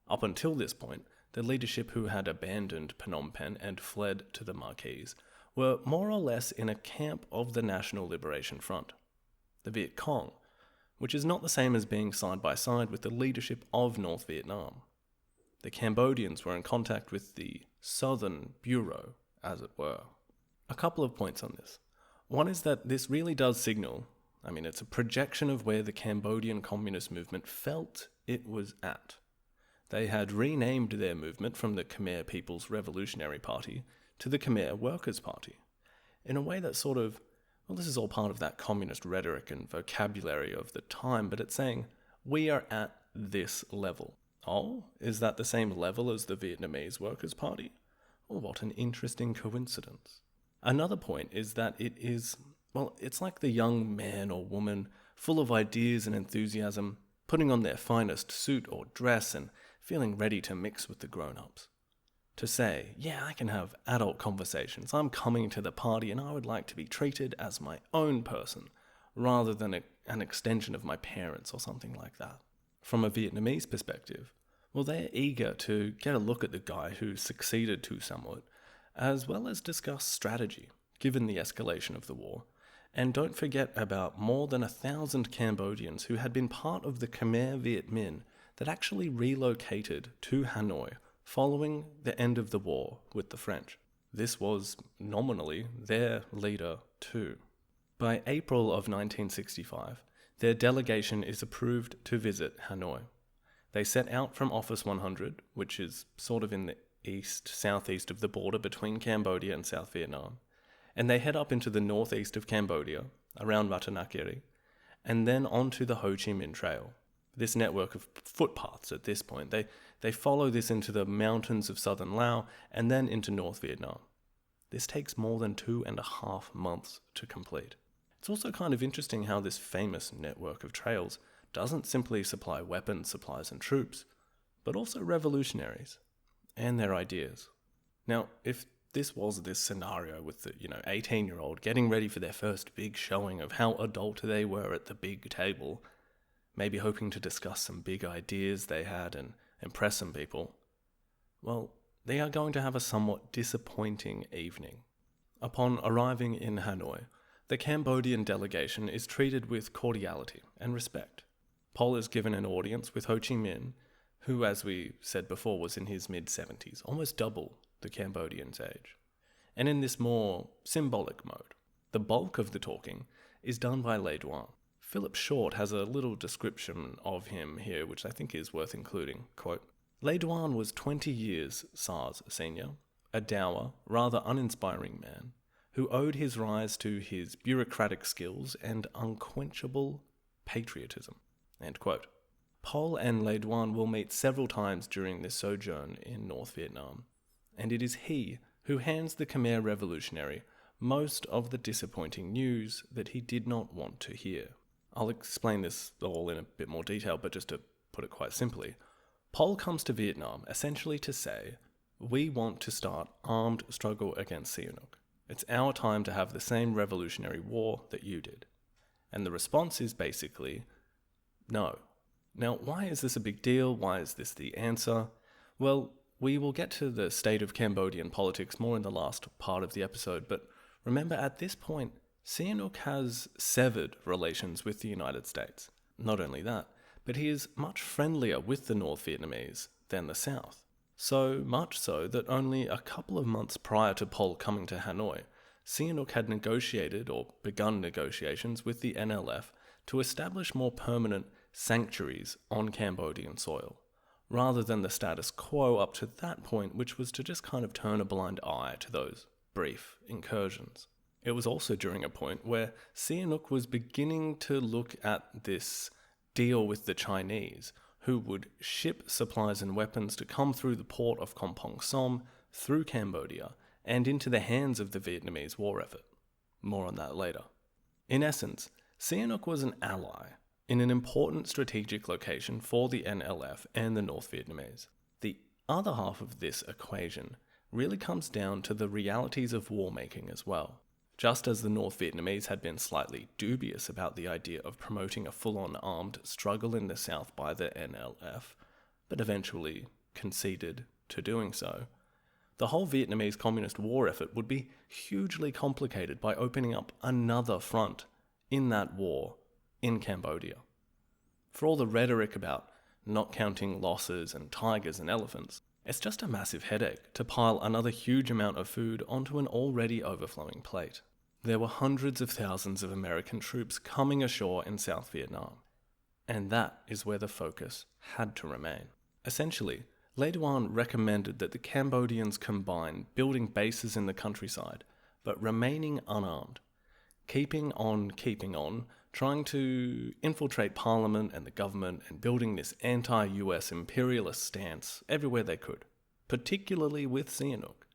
Up until this point, the leadership who had abandoned Phnom Penh and fled to the Marquise were more or less in a camp of the National Liberation Front, the Viet Cong, which is not the same as being side by side with the leadership of North Vietnam. The Cambodians were in contact with the Southern Bureau, as it were. A couple of points on this. One is that this really does signal, it's a projection of where the Cambodian Communist movement felt it was at. They had renamed their movement from the Khmer People's Revolutionary Party to the Khmer Workers' Party, in a way that sort of, this is all part of that communist rhetoric and vocabulary of the time, but it's saying, we are at this level. Oh, is that the same level as the Vietnamese Workers' Party? Well, what an interesting coincidence. Another point is that it is, it's like the young man or woman, full of ideas and enthusiasm, putting on their finest suit or dress and feeling ready to mix with the grown-ups. To say, yeah, I can have adult conversations, I'm coming to the party and I would like to be treated as my own person, rather than an extension of my parents or something like that. From a Vietnamese perspective, they're eager to get a look at the guy who succeeded to somewhat, as well as discuss strategy, given the escalation of the war, and don't forget about more than 1,000 Cambodians who had been part of the Khmer Viet Minh that actually relocated to Hanoi following the end of the war with the French. This was nominally their leader too. By April of 1965, their delegation is approved to visit Hanoi. They set out from Office 100, which is sort of in the southeast of the border between Cambodia and South Vietnam, and they head up into the northeast of Cambodia, around Ratanakiri, and then onto the Ho Chi Minh Trail. This network of footpaths at this point, they follow this into the mountains of southern Laos and then into North Vietnam. This takes more than 2.5 months to complete. It's also kind of interesting how this famous network of trails doesn't simply supply weapons, supplies and troops, but also revolutionaries and their ideas. Now, if this was this scenario with the 18-year-old getting ready for their first big showing of how adult they were at the big table, maybe hoping to discuss some big ideas they had and impress some people, well, they are going to have a somewhat disappointing evening. Upon arriving in Hanoi, the Cambodian delegation is treated with cordiality and respect. Pol is given an audience with Ho Chi Minh, who, as we said before, was in his mid-70s, almost double the Cambodian's age. And in this more symbolic mode, the bulk of the talking is done by Le Duan. Philip Short has a little description of him here, which I think is worth including. Quote, Le Duan was 20 years SARS senior, a dour, rather uninspiring man, who owed his rise to his bureaucratic skills and unquenchable patriotism. End quote. Pol and Le Duan will meet several times during this sojourn in North Vietnam, and it is he who hands the Khmer revolutionary most of the disappointing news that he did not want to hear. I'll explain this all in a bit more detail, but just to put it quite simply, Pol comes to Vietnam essentially to say, we want to start armed struggle against Sihanouk. It's our time to have the same revolutionary war that you did. And the response is basically, no. Now, why is this a big deal? Why is this the answer? Well, we will get to the state of Cambodian politics more in the last part of the episode, but remember at this point, Sihanouk has severed relations with the United States. Not only that, but he is much friendlier with the North Vietnamese than the South. So much so that only a couple of months prior to Pol coming to Hanoi, Sihanouk had negotiated or begun negotiations with the NLF to establish more permanent sanctuaries on Cambodian soil, rather than the status quo up to that point, which was to just kind of turn a blind eye to those brief incursions. It was also during a point where Sihanouk was beginning to look at this deal with the Chinese, who would ship supplies and weapons to come through the port of Kompong Som, through Cambodia, and into the hands of the Vietnamese war effort. More on that later. In essence, Sihanouk was an ally in an important strategic location for the NLF and the North Vietnamese. The other half of this equation really comes down to the realities of war making as well. Just as the North Vietnamese had been slightly dubious about the idea of promoting a full-on armed struggle in the South by the NLF, but eventually conceded to doing so, the whole Vietnamese Communist War effort would be hugely complicated by opening up another front in that war in Cambodia. For all the rhetoric about not counting losses and tigers and elephants, it's just a massive headache to pile another huge amount of food onto an already overflowing plate. There were hundreds of thousands of American troops coming ashore in South Vietnam, and that is where the focus had to remain. Essentially, Le Duan recommended that the Cambodians combine building bases in the countryside, but remaining unarmed, keeping on, trying to infiltrate Parliament and the government and building this anti-US imperialist stance everywhere they could, particularly with Sihanouk.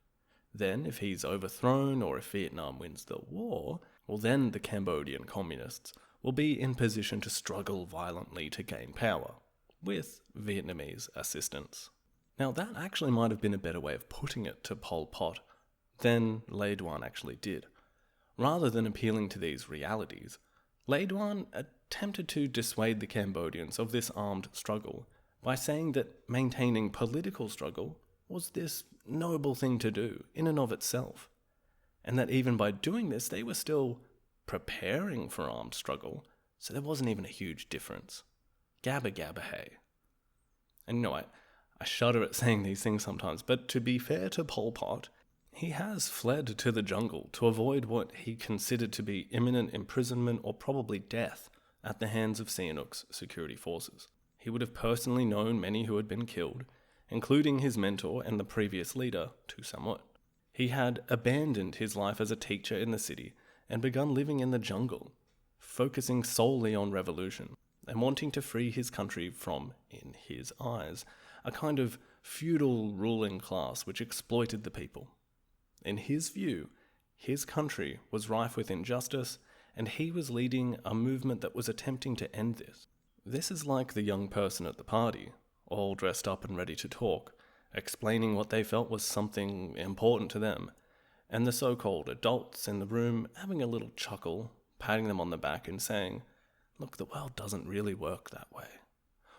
Then, if he's overthrown or if Vietnam wins the war, well then the Cambodian communists will be in position to struggle violently to gain power, with Vietnamese assistance. Now that actually might have been a better way of putting it to Pol Pot than Le Duan actually did. Rather than appealing to these realities, Le Duan attempted to dissuade the Cambodians of this armed struggle by saying that maintaining political struggle was this noble thing to do in and of itself, and that even by doing this they were still preparing for armed struggle, so there wasn't even a huge difference. Gabba gabba hey. And I shudder at saying these things sometimes, but to be fair to Pol Pot, he has fled to the jungle to avoid what he considered to be imminent imprisonment or probably death at the hands of Sihanouk's security forces. He would have personally known many who had been killed, including his mentor and the previous leader, to somewhat. He had abandoned his life as a teacher in the city and begun living in the jungle, focusing solely on revolution and wanting to free his country from, in his eyes, a kind of feudal ruling class which exploited the people. In his view, his country was rife with injustice, and he was leading a movement that was attempting to end this. This is like the young person at the party, all dressed up and ready to talk, explaining what they felt was something important to them, and the so-called adults in the room having a little chuckle, patting them on the back and saying, "Look, the world doesn't really work that way.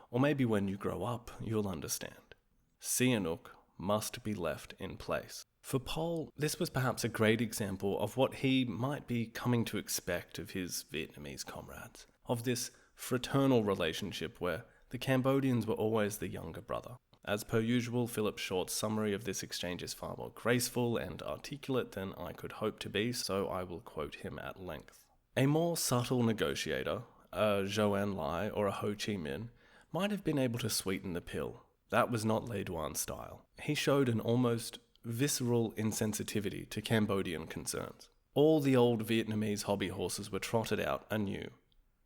Or maybe when you grow up, you'll understand." Sihanouk must be left in place. For Pol, this was perhaps a great example of what he might be coming to expect of his Vietnamese comrades, of this fraternal relationship where the Cambodians were always the younger brother. As per usual, Philip Short's summary of this exchange is far more graceful and articulate than I could hope to be, so I will quote him at length. A more subtle negotiator, a Zhou Enlai or a Ho Chi Minh, might have been able to sweeten the pill. That was not Le Duan's style. He showed an almost visceral insensitivity to Cambodian concerns. All the old Vietnamese hobby horses were trotted out anew.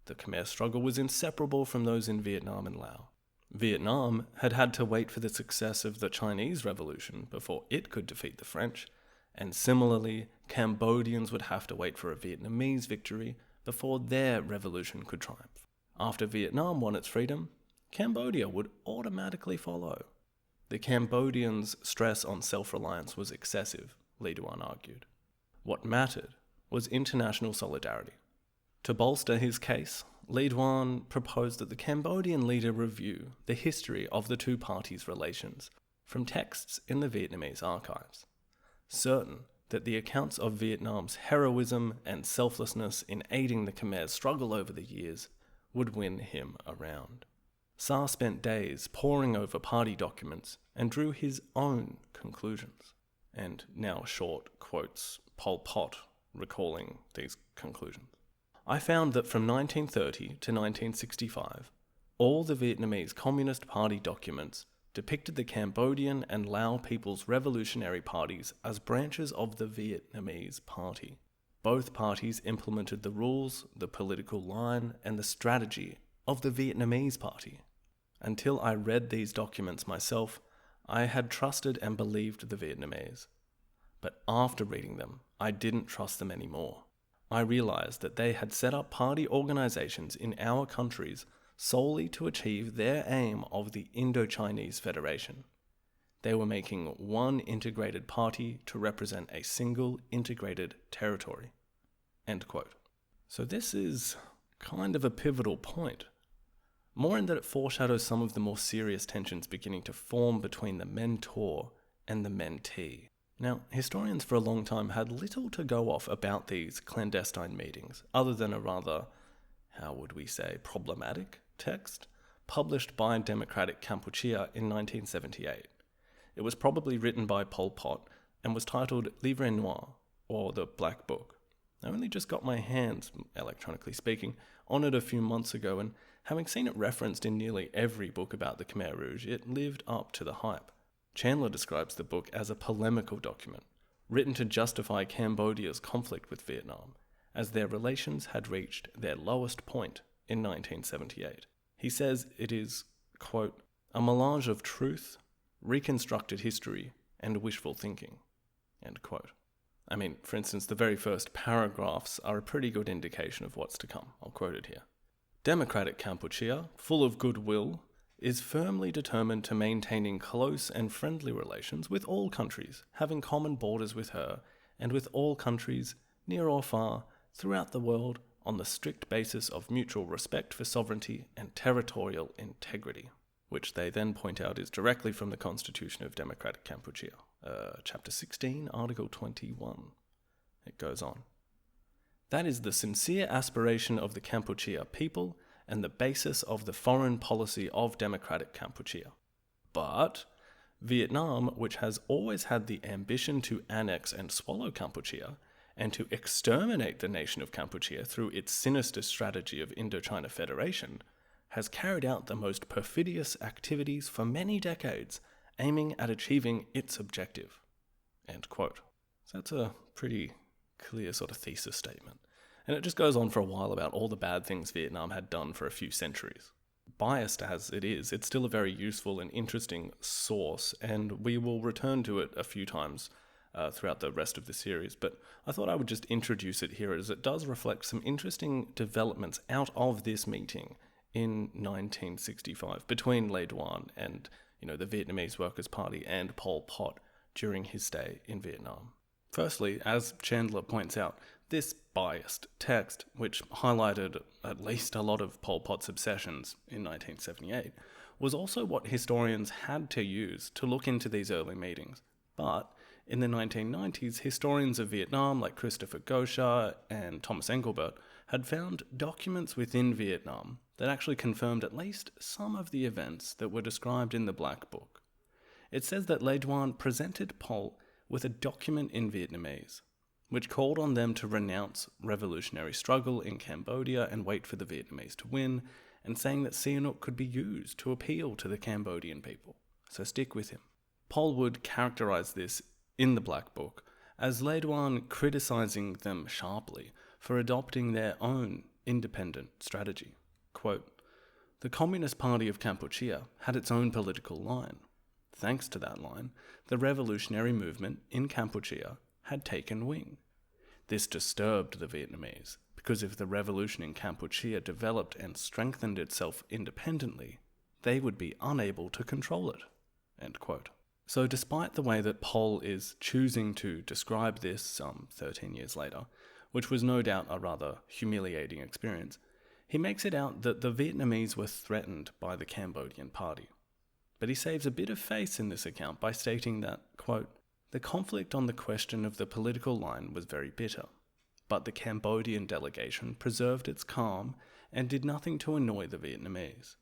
The Khmer struggle was inseparable from those in Vietnam and Laos. Vietnam had had to wait for the success of the Chinese Revolution before it could defeat the French, and similarly, Cambodians would have to wait for a Vietnamese victory before their revolution could triumph. After Vietnam won its freedom, Cambodia would automatically follow. The Cambodians' stress on self-reliance was excessive, Le Duan argued. What mattered was international solidarity. To bolster his case, Le Duan proposed that the Cambodian leader review the history of the two parties' relations from texts in the Vietnamese archives, certain that the accounts of Vietnam's heroism and selflessness in aiding the Khmer's struggle over the years would win him around. Sa spent days poring over party documents and drew his own conclusions. And now Short quotes Pol Pot recalling these conclusions. "I found that from 1930 to 1965, all the Vietnamese Communist Party documents depicted the Cambodian and Lao People's Revolutionary Parties as branches of the Vietnamese Party. Both parties implemented the rules, the political line, and the strategy of the Vietnamese Party. Until I read these documents myself, I had trusted and believed the Vietnamese. But after reading them, I didn't trust them anymore. I realized that they had set up party organizations in our countries solely to achieve their aim of the Indo-Chinese Federation. They were making one integrated party to represent a single integrated territory." End quote. So this is kind of a pivotal point. More in that it foreshadows some of the more serious tensions beginning to form between the mentor and the mentee. Now, historians for a long time had little to go off about these clandestine meetings, other than a rather, how would we say, problematic text published by Democratic Kampuchea in 1978. It was probably written by Pol Pot and was titled Livre Noir, or the Black Book. I only just got my hands, electronically speaking, on it a few months ago, and having seen it referenced in nearly every book about the Khmer Rouge, it lived up to the hype. Chandler describes the book as a polemical document, written to justify Cambodia's conflict with Vietnam, as their relations had reached their lowest point in 1978. He says it is, quote, "a melange of truth, reconstructed history, and wishful thinking," end quote. I mean, for instance, the very first paragraphs are a pretty good indication of what's to come. I'll quote it here. "Democratic Kampuchea, full of goodwill, is firmly determined to maintaining close and friendly relations with all countries having common borders with her, and with all countries, near or far, throughout the world, on the strict basis of mutual respect for sovereignty and territorial integrity," which they then point out is directly from the Constitution of Democratic Kampuchea, Chapter 16, Article 21. It goes on. "That is the sincere aspiration of the Kampuchea people and the basis of the foreign policy of Democratic Kampuchea. But Vietnam, which has always had the ambition to annex and swallow Kampuchea, and to exterminate the nation of Kampuchea through its sinister strategy of Indochina Federation, has carried out the most perfidious activities for many decades, aiming at achieving its objective." End quote. So that's a pretty clear sort of thesis statement. And it just goes on for a while about all the bad things Vietnam had done for a few centuries. Biased as it is, it's still a very useful and interesting source, and we will return to it a few times throughout the rest of the series, but I thought I would just introduce it here as it does reflect some interesting developments out of this meeting in 1965 between Le Duan and, the Vietnamese Workers' Party and Pol Pot during his stay in Vietnam. Firstly, as Chandler points out, this biased text, which highlighted at least a lot of Pol Pot's obsessions in 1978, was also what historians had to use to look into these early meetings. But in the 1990s, historians of Vietnam like Christopher Gosha and Thomas Engelbert had found documents within Vietnam that actually confirmed at least some of the events that were described in the Black Book. It says that Le Duan presented Pol with a document in Vietnamese, which called on them to renounce revolutionary struggle in Cambodia and wait for the Vietnamese to win, and saying that Sihanouk could be used to appeal to the Cambodian people. So stick with him. Pol would characterize this in the Black Book as Le Duan criticizing them sharply for adopting their own independent strategy. Quote, "The Communist Party of Kampuchea had its own political line. Thanks to that line, the revolutionary movement in Kampuchea had taken wing. This disturbed the Vietnamese, because if the revolution in Kampuchea developed and strengthened itself independently, they would be unable to control it." End quote. So despite the way that Pol is choosing to describe this some 13 years later, which was no doubt a rather humiliating experience, he makes it out that the Vietnamese were threatened by the Cambodian party. But he saves a bit of face in this account by stating that, quote, "The conflict on the question of the political line was very bitter, but the Cambodian delegation preserved its calm and did nothing to annoy the Vietnamese.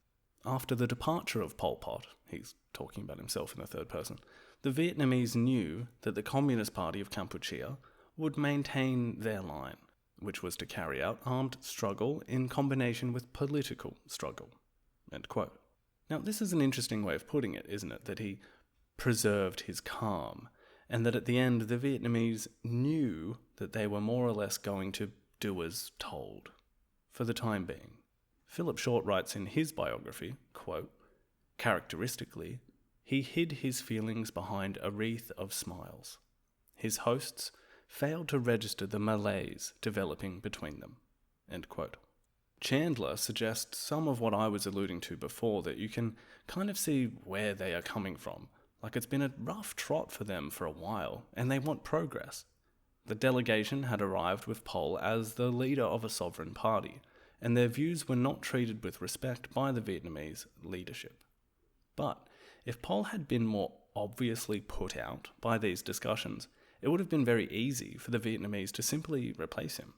After the departure of Pol Pot," he's talking about himself in the third person, "the Vietnamese knew that the Communist Party of Kampuchea would maintain their line, which was to carry out armed struggle in combination with political struggle." End quote. Now, this is an interesting way of putting it, isn't it? That he preserved his calm, and that at the end the Vietnamese knew that they were more or less going to do as told, for the time being. Philip Short writes in his biography, quote, "Characteristically, he hid his feelings behind a wreath of smiles. His hosts failed to register the malaise developing between them." End quote. Chandler suggests some of what I was alluding to before, that you can kind of see where they are coming from. Like, it's been a rough trot for them for a while, and they want progress. The delegation had arrived with Pol as the leader of a sovereign party, and their views were not treated with respect by the Vietnamese leadership. But if Pol had been more obviously put out by these discussions, it would have been very easy for the Vietnamese to simply replace him.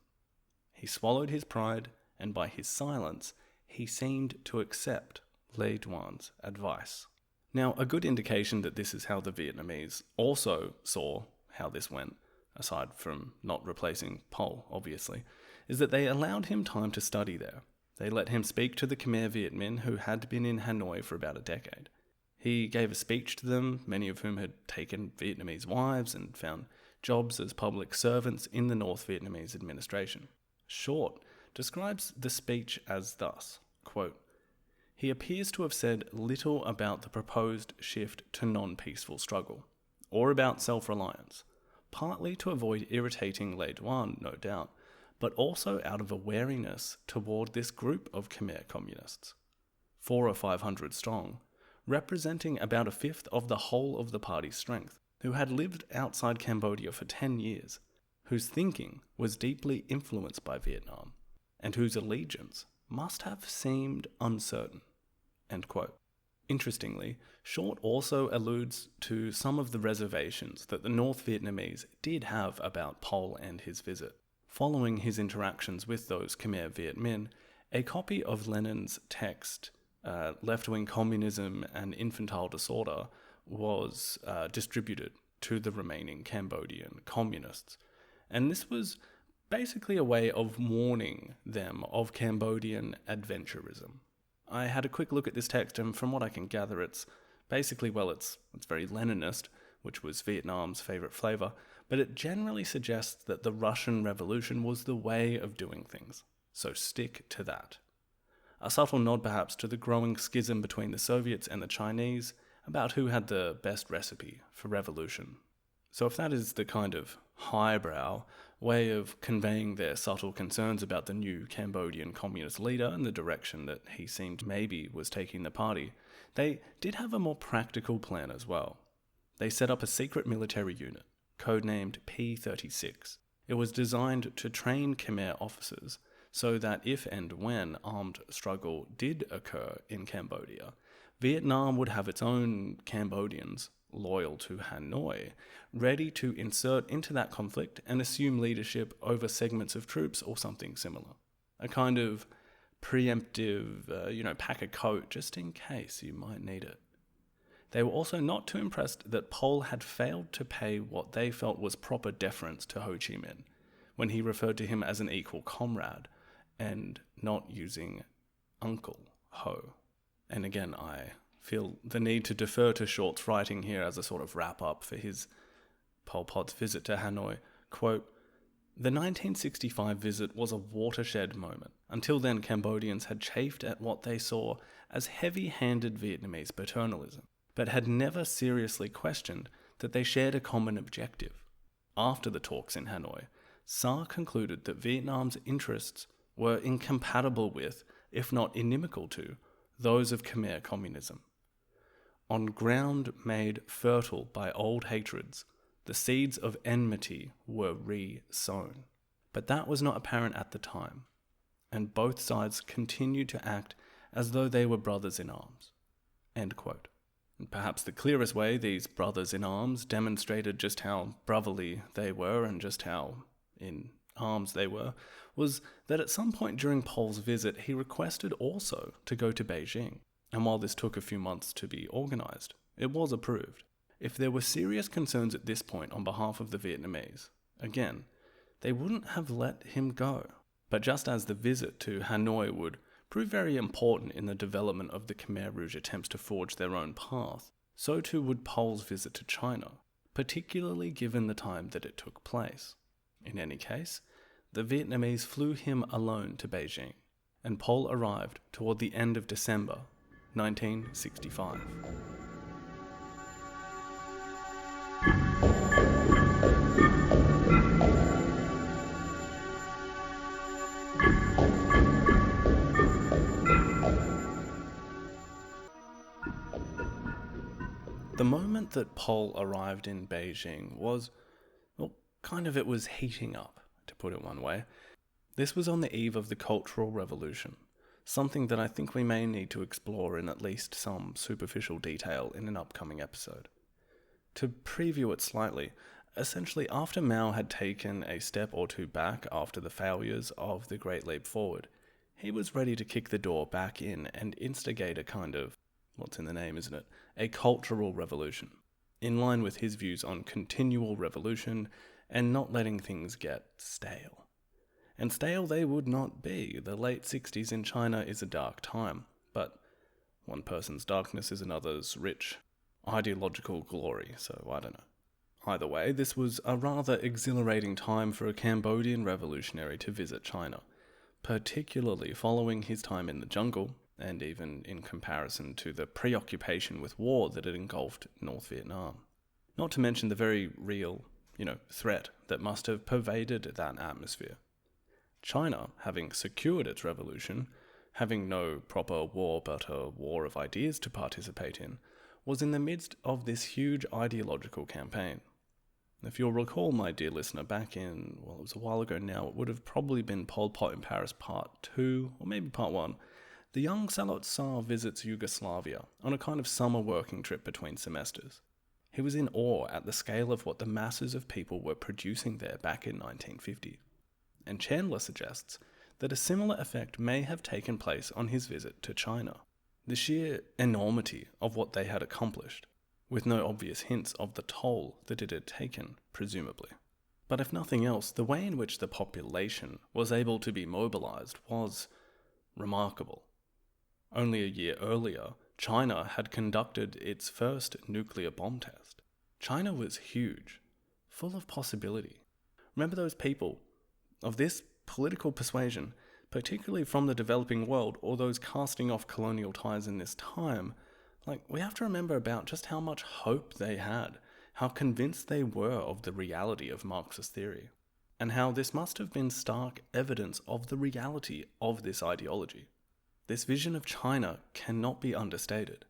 He swallowed his pride, and by his silence, he seemed to accept Le Duan's advice. Now, a good indication that this is how the Vietnamese also saw how this went, aside from not replacing Pol, obviously, is that they allowed him time to study there. They let him speak to the Khmer Viet Minh who had been in Hanoi for about a decade. He gave a speech to them, many of whom had taken Vietnamese wives and found jobs as public servants in the North Vietnamese administration. Short describes the speech as thus, quote, "He appears to have said little about the proposed shift to non-peaceful struggle, or about self-reliance, partly to avoid irritating Le Duan, no doubt, but also out of a wariness toward this group of Khmer communists, 400 or 500 strong, representing about a fifth of the whole of the party's strength, who had lived outside Cambodia for 10 years, whose thinking was deeply influenced by Vietnam, and whose allegiance must have seemed uncertain." End quote. Interestingly, Short also alludes to some of the reservations that the North Vietnamese did have about Pol and his visit. Following his interactions with those Khmer Viet Minh, a copy of Lenin's text, Left-Wing Communism and Infantile Disorder, was distributed to the remaining Cambodian communists. And this was basically a way of warning them of Cambodian adventurism. I had a quick look at this text, and from what I can gather, it's basically, well, it's very Leninist, which was Vietnam's favourite flavour, but it generally suggests that the Russian Revolution was the way of doing things, so stick to that. A subtle nod perhaps to the growing schism between the Soviets and the Chinese about who had the best recipe for revolution. So if that is the kind of highbrow way of conveying their subtle concerns about the new Cambodian communist leader and the direction that he seemed maybe was taking the party, they did have a more practical plan as well. They set up a secret military unit, codenamed P-36. It was designed to train Khmer officers so that if and when armed struggle did occur in Cambodia, Vietnam would have its own Cambodians loyal to Hanoi, ready to insert into that conflict and assume leadership over segments of troops or something similar. A kind of preemptive, pack a coat just in case you might need it. They were also not too impressed that Pol had failed to pay what they felt was proper deference to Ho Chi Minh when he referred to him as an equal comrade and not using Uncle Ho. And again, I feel the need to defer to Short's writing here as a sort of wrap-up for his Pol Pot's visit to Hanoi. Quote, "The 1965 visit was a watershed moment. Until then, Cambodians had chafed at what they saw as heavy-handed Vietnamese paternalism, but had never seriously questioned that they shared a common objective. After the talks in Hanoi, Sa concluded that Vietnam's interests were incompatible with, if not inimical to, those of Khmer Communism. On ground made fertile by old hatreds, the seeds of enmity were re-sown. But that was not apparent at the time, and both sides continued to act as though they were brothers in arms." End quote. And perhaps the clearest way these brothers in arms demonstrated just how brotherly they were and just how in arms they were, was that at some point during Pol's visit he requested also to go to Beijing. And while this took a few months to be organised, it was approved. If there were serious concerns at this point on behalf of the Vietnamese, again, they wouldn't have let him go. But just as the visit to Hanoi would prove very important in the development of the Khmer Rouge attempts to forge their own path, so too would Pol's visit to China, particularly given the time that it took place. In any case, the Vietnamese flew him alone to Beijing, and Pol arrived toward the end of December 1965. The moment that Pol arrived in Beijing was, it was heating up, to put it one way. This was on the eve of the Cultural Revolution, something that I think we may need to explore in at least some superficial detail in an upcoming episode. To preview it slightly, essentially after Mao had taken a step or two back after the failures of the Great Leap Forward, he was ready to kick the door back in and instigate a kind of, what's in the name, isn't it? A cultural revolution, in line with his views on continual revolution and not letting things get stale. And stale they would not be. The late 60s in China is a dark time, but one person's darkness is another's rich ideological glory, so I don't know. Either way, this was a rather exhilarating time for a Cambodian revolutionary to visit China, particularly following his time in the jungle, and even in comparison to the preoccupation with war that had engulfed North Vietnam. Not to mention the very real, threat that must have pervaded that atmosphere. China, having secured its revolution, having no proper war but a war of ideas to participate in, was in the midst of this huge ideological campaign. If you'll recall, my dear listener, back in, it was a while ago now, it would have probably been Pol Pot in Paris Part 2, or maybe Part 1, the young Salot Tsar visits Yugoslavia on a kind of summer working trip between semesters. He was in awe at the scale of what the masses of people were producing there back in 1950. And Chandler suggests that a similar effect may have taken place on his visit to China. The sheer enormity of what they had accomplished, with no obvious hints of the toll that it had taken, presumably. But if nothing else, the way in which the population was able to be mobilized was remarkable. Only a year earlier, China had conducted its first nuclear bomb test. China was huge, full of possibility. Remember those people of this political persuasion, particularly from the developing world or those casting off colonial ties in this time, we have to remember about just how much hope they had, how convinced they were of the reality of Marxist theory, and how this must have been stark evidence of the reality of this ideology. This vision of China cannot be understated,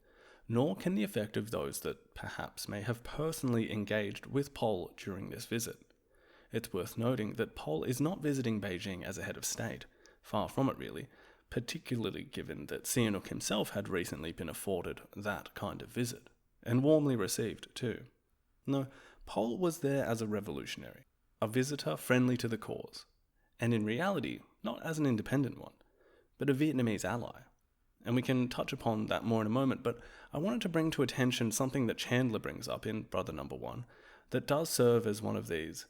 nor can the effect of those that perhaps may have personally engaged with Pol during this visit. It's worth noting that Pol is not visiting Beijing as a head of state, far from it really, particularly given that Sihanouk himself had recently been afforded that kind of visit, and warmly received too. No, Pol was there as a revolutionary, a visitor friendly to the cause, and in reality, not as an independent one, but a Vietnamese ally. And we can touch upon that more in a moment, but I wanted to bring to attention something that Chandler brings up in Brother Number 1 that does serve as one of these,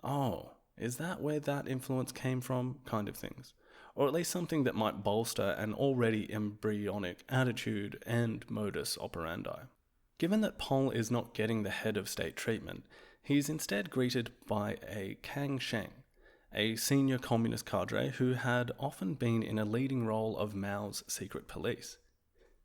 oh, is that where that influence came from kind of things, or at least something that might bolster an already embryonic attitude and modus operandi. Given that Pol is not getting the head of state treatment, he is instead greeted by a Kang Sheng, a senior communist cadre who had often been in a leading role of Mao's secret police.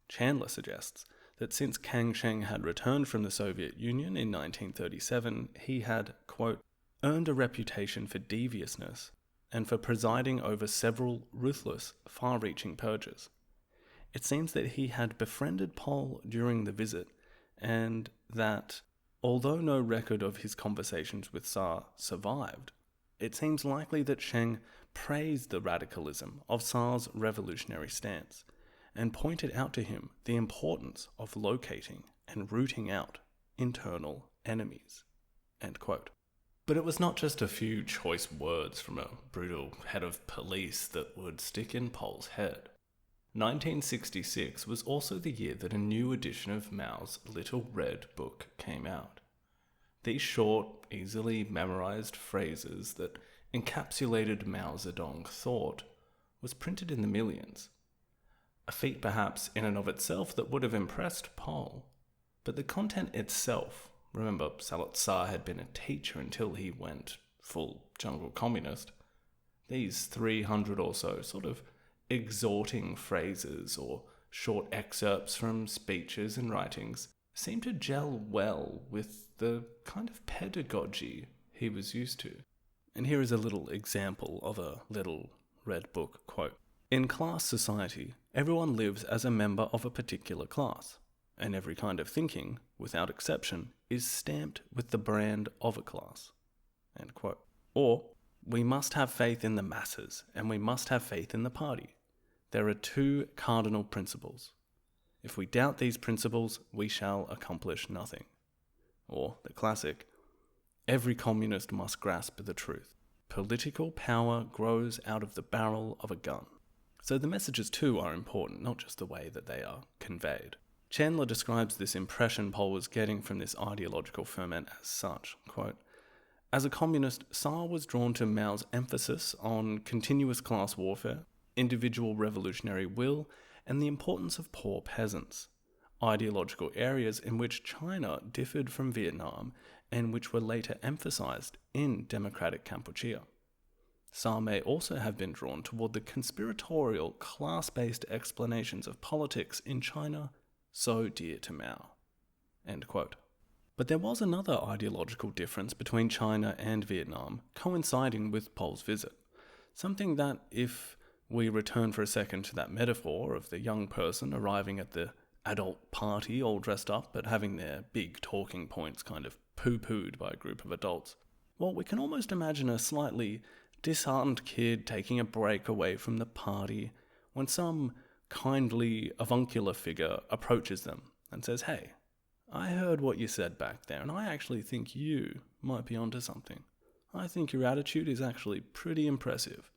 Chandler suggests that since Kang Sheng had returned from the Soviet Union in 1937, he had, quote, earned a reputation for deviousness and for presiding over several ruthless, far-reaching purges. It seems that he had befriended Pol during the visit, and that, although no record of his conversations with Tsar survived, it seems likely that Sheng praised the radicalism of Tsar's revolutionary stance and pointed out to him the importance of locating and rooting out internal enemies. End quote. But it was not just a few choice words from a brutal head of police that would stick in Pol's head. 1966 was also the year that a new edition of Mao's Little Red Book came out. These short, easily memorized phrases that encapsulated Mao Zedong thought was printed in the millions. A feat perhaps in and of itself that would have impressed Pol, but the content itself, remember Salot Tsar had been a teacher until he went full jungle communist, these 300 or so sort of exhorting phrases or short excerpts from speeches and writings seemed to gel well with the kind of pedagogy he was used to. And here is a little example of a Little Red Book quote. In class society, everyone lives as a member of a particular class, and every kind of thinking, without exception, is stamped with the brand of a class. End quote. Or, we must have faith in the masses, and we must have faith in the party. There are two cardinal principles. If we doubt these principles, we shall accomplish nothing. Or, the classic, every communist must grasp the truth. Political power grows out of the barrel of a gun. So the messages too are important, not just the way that they are conveyed. Chandler describes this impression Pol was getting from this ideological ferment as such, quote, as a communist, Tsar was drawn to Mao's emphasis on continuous class warfare, individual revolutionary will, and the importance of poor peasants, ideological areas in which China differed from Vietnam and which were later emphasized in democratic Kampuchea. Tsar may also have been drawn toward the conspiratorial, class-based explanations of politics in China so dear to Mao. End quote. But there was another ideological difference between China and Vietnam coinciding with Pol's visit, something that, if we return for a second to that metaphor of the young person arriving at the adult party all dressed up but having their big talking points kind of poo-pooed by a group of adults, well, we can almost imagine a slightly disheartened kid taking a break away from the party when some kindly avuncular figure approaches them and says, hey, I heard what you said back there, and I actually think you might be onto something. I think your attitude is actually pretty impressive,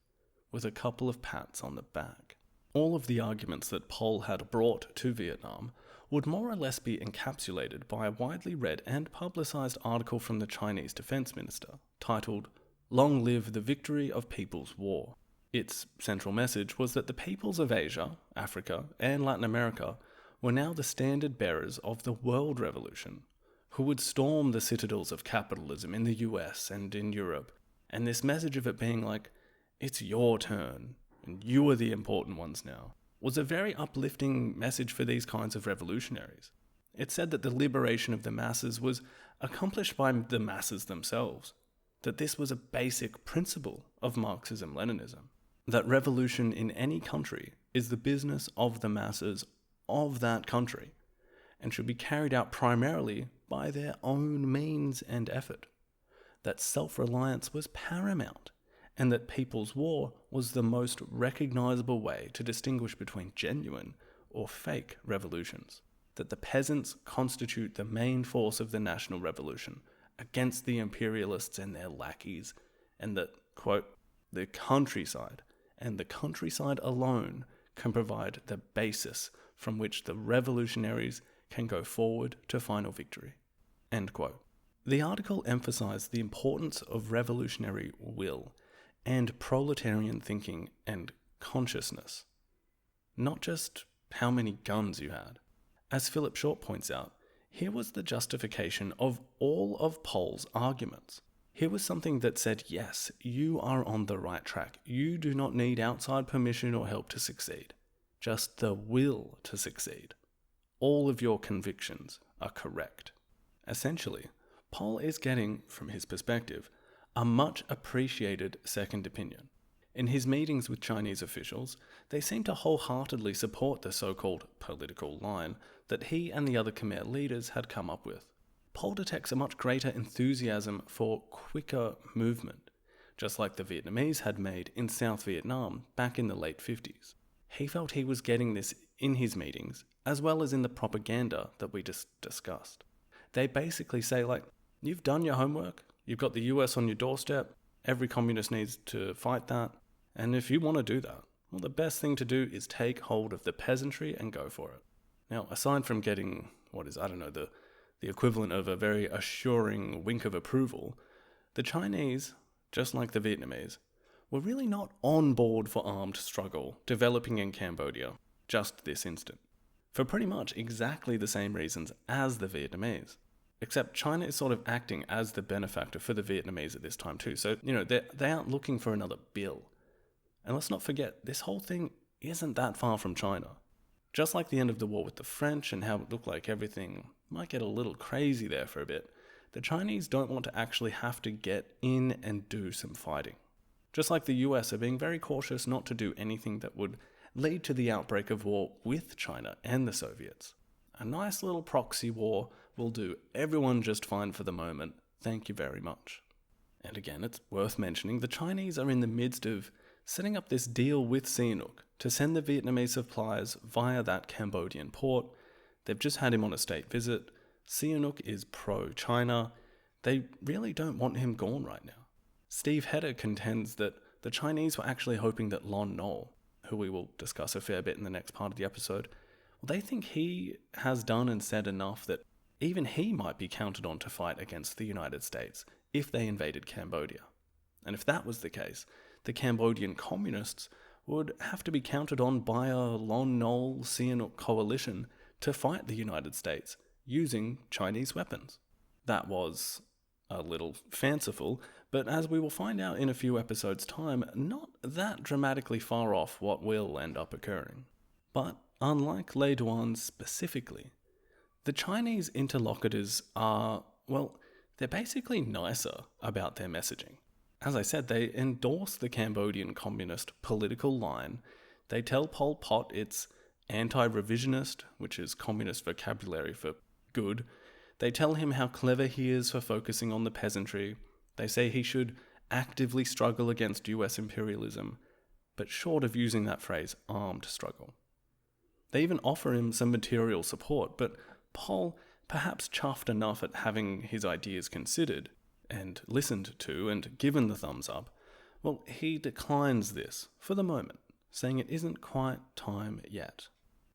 with a couple of pats on the back. All of the arguments that Pol had brought to Vietnam would more or less be encapsulated by a widely read and publicized article from the Chinese defense minister, titled, Long Live the Victory of People's War. Its central message was that the peoples of Asia, Africa, and Latin America were now the standard bearers of the world revolution, who would storm the citadels of capitalism in the US and in Europe, and this message of it being like, it's your turn, and you are the important ones now, was a very uplifting message for these kinds of revolutionaries. It said that the liberation of the masses was accomplished by the masses themselves, that this was a basic principle of Marxism-Leninism, that revolution in any country is the business of the masses of that country, and should be carried out primarily by their own means and effort, that self-reliance was paramount, and that people's war was the most recognizable way to distinguish between genuine or fake revolutions, that the peasants constitute the main force of the national revolution against the imperialists and their lackeys, and that, quote, the countryside, and the countryside alone, can provide the basis from which the revolutionaries can go forward to final victory, end quote. The article emphasized the importance of revolutionary will and proletarian thinking and consciousness, not just how many guns you had. As Philip Short points out, here was the justification of all of Pol's arguments. Here was something that said, yes, you are on the right track. You do not need outside permission or help to succeed. Just the will to succeed. All of your convictions are correct. Essentially, Pol is getting, from his perspective, a much appreciated second opinion. In his meetings with Chinese officials, they seem to wholeheartedly support the so-called political line that he and the other Khmer leaders had come up with. Pol detects a much greater enthusiasm for quicker movement, just like the Vietnamese had made in South Vietnam back in the late 50s. He felt he was getting this in his meetings, as well as in the propaganda that we just discussed. They basically say, like, you've done your homework, you've got the US on your doorstep, every communist needs to fight that, and if you want to do that, well, the best thing to do is take hold of the peasantry and go for it. Now, aside from getting, the equivalent of a very assuring wink of approval, the Chinese, just like the Vietnamese, were really not on board for armed struggle developing in Cambodia just this instant, for pretty much exactly the same reasons as the Vietnamese. Except China is sort of acting as the benefactor for the Vietnamese at this time too. So, they aren't looking for another bill. And let's not forget, this whole thing isn't that far from China. Just like the end of the war with the French and how it looked like everything might get a little crazy there for a bit, the Chinese don't want to actually have to get in and do some fighting. Just like the US are being very cautious not to do anything that would lead to the outbreak of war with China and the Soviets. A nice little proxy war will do everyone just fine for the moment. Thank you very much. And again, it's worth mentioning the Chinese are in the midst of setting up this deal with Sihanouk to send the Vietnamese supplies via that Cambodian port. They've just had him on a state visit. Sihanouk is pro-China. They really don't want him gone right now. Steve Heder contends that the Chinese were actually hoping that Lon Nol, who we will discuss a fair bit in the next part of the episode, they think he has done and said enough that even he might be counted on to fight against the United States if they invaded Cambodia. And if that was the case, the Cambodian communists would have to be counted on by a Lon Nol Sihanouk coalition to fight the United States using Chinese weapons. That was a little fanciful, but as we will find out in a few episodes' time, not that dramatically far off what will end up occurring. But unlike Le Duan specifically, the Chinese interlocutors are, they're basically nicer about their messaging. As I said, they endorse the Cambodian communist political line. They tell Pol Pot it's anti-revisionist, which is communist vocabulary for good. They tell him how clever he is for focusing on the peasantry. They say he should actively struggle against US imperialism, but short of using that phrase, armed struggle. They even offer him some material support, but Pol, perhaps chuffed enough at having his ideas considered and listened to and given the thumbs up, he declines this for the moment, saying it isn't quite time yet.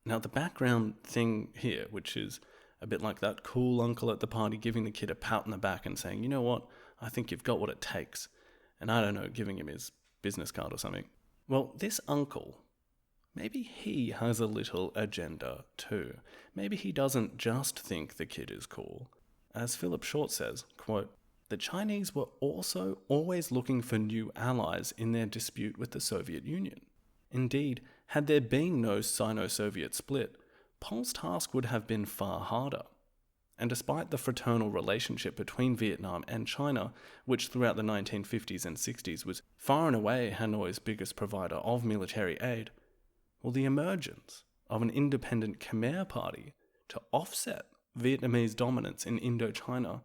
Now, the background thing here, which is a bit like that cool uncle at the party giving the kid a pat on the back and saying, you know what, I think you've got what it takes, and I don't know, giving him his business card or something. This uncle, maybe he has a little agenda too. Maybe he doesn't just think the kid is cool. As Philip Short says, quote, the Chinese were also always looking for new allies in their dispute with the Soviet Union. Indeed, had there been no Sino-Soviet split, Pol's task would have been far harder. And despite the fraternal relationship between Vietnam and China, which throughout the 1950s and 60s was far and away Hanoi's biggest provider of military aid, well, the emergence of an independent Khmer Party to offset Vietnamese dominance in Indochina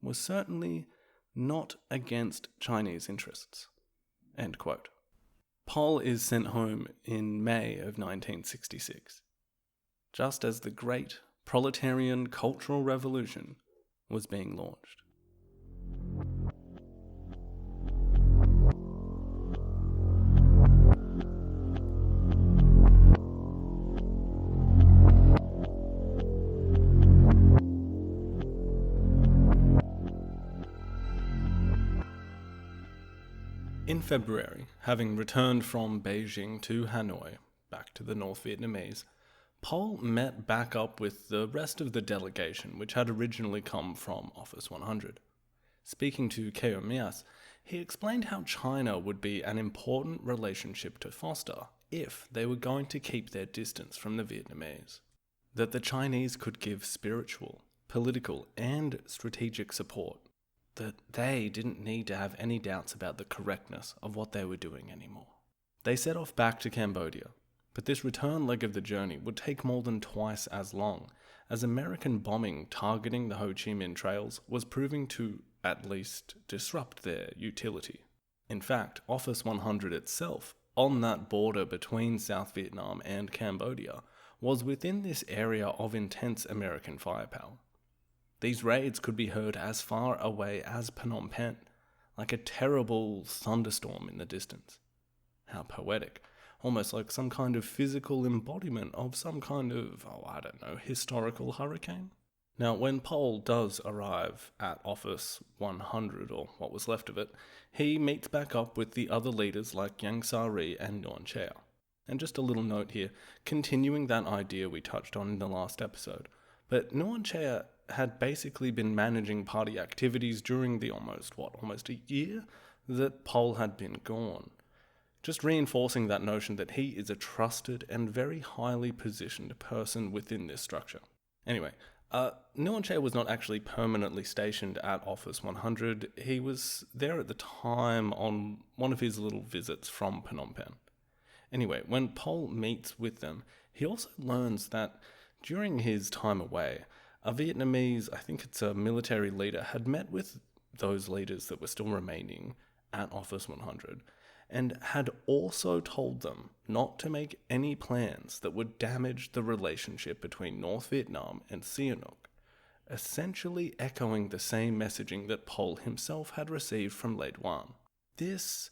was certainly not against Chinese interests. End quote. Pol is sent home in May of 1966, just as the great proletarian cultural revolution was being launched. In February, having returned from Beijing to Hanoi, back to the North Vietnamese, Pol met back up with the rest of the delegation which had originally come from Office 100. Speaking to Kiernan, he explained how China would be an important relationship to foster if they were going to keep their distance from the Vietnamese. That the Chinese could give spiritual, political, and strategic support. That they didn't need to have any doubts about the correctness of what they were doing anymore. They set off back to Cambodia, but this return leg of the journey would take more than twice as long, as American bombing targeting the Ho Chi Minh trails was proving to, at least, disrupt their utility. In fact, Office 100 itself, on that border between South Vietnam and Cambodia, was within this area of intense American firepower. These raids could be heard as far away as Phnom Penh, like a terrible thunderstorm in the distance. How poetic. Almost like some kind of physical embodiment of some kind of, historical hurricane. Now, when Pol does arrive at Office 100, or what was left of it, he meets back up with the other leaders like Yang Sa-ri and Nguyen Chea. And just a little note here, continuing that idea we touched on in the last episode, but Nguyen Chea had basically been managing party activities during the almost a year that Pol had been gone. Just reinforcing that notion that he is a trusted and very highly positioned person within this structure. Anyway, Nguyen Chea was not actually permanently stationed at Office 100. He was there at the time on one of his little visits from Phnom Penh. Anyway, when Pol meets with them, he also learns that during his time away, a Vietnamese, I think it's a military leader, had met with those leaders that were still remaining at Office 100 and had also told them not to make any plans that would damage the relationship between North Vietnam and Sihanouk, essentially echoing the same messaging that Pol himself had received from Le Duan. This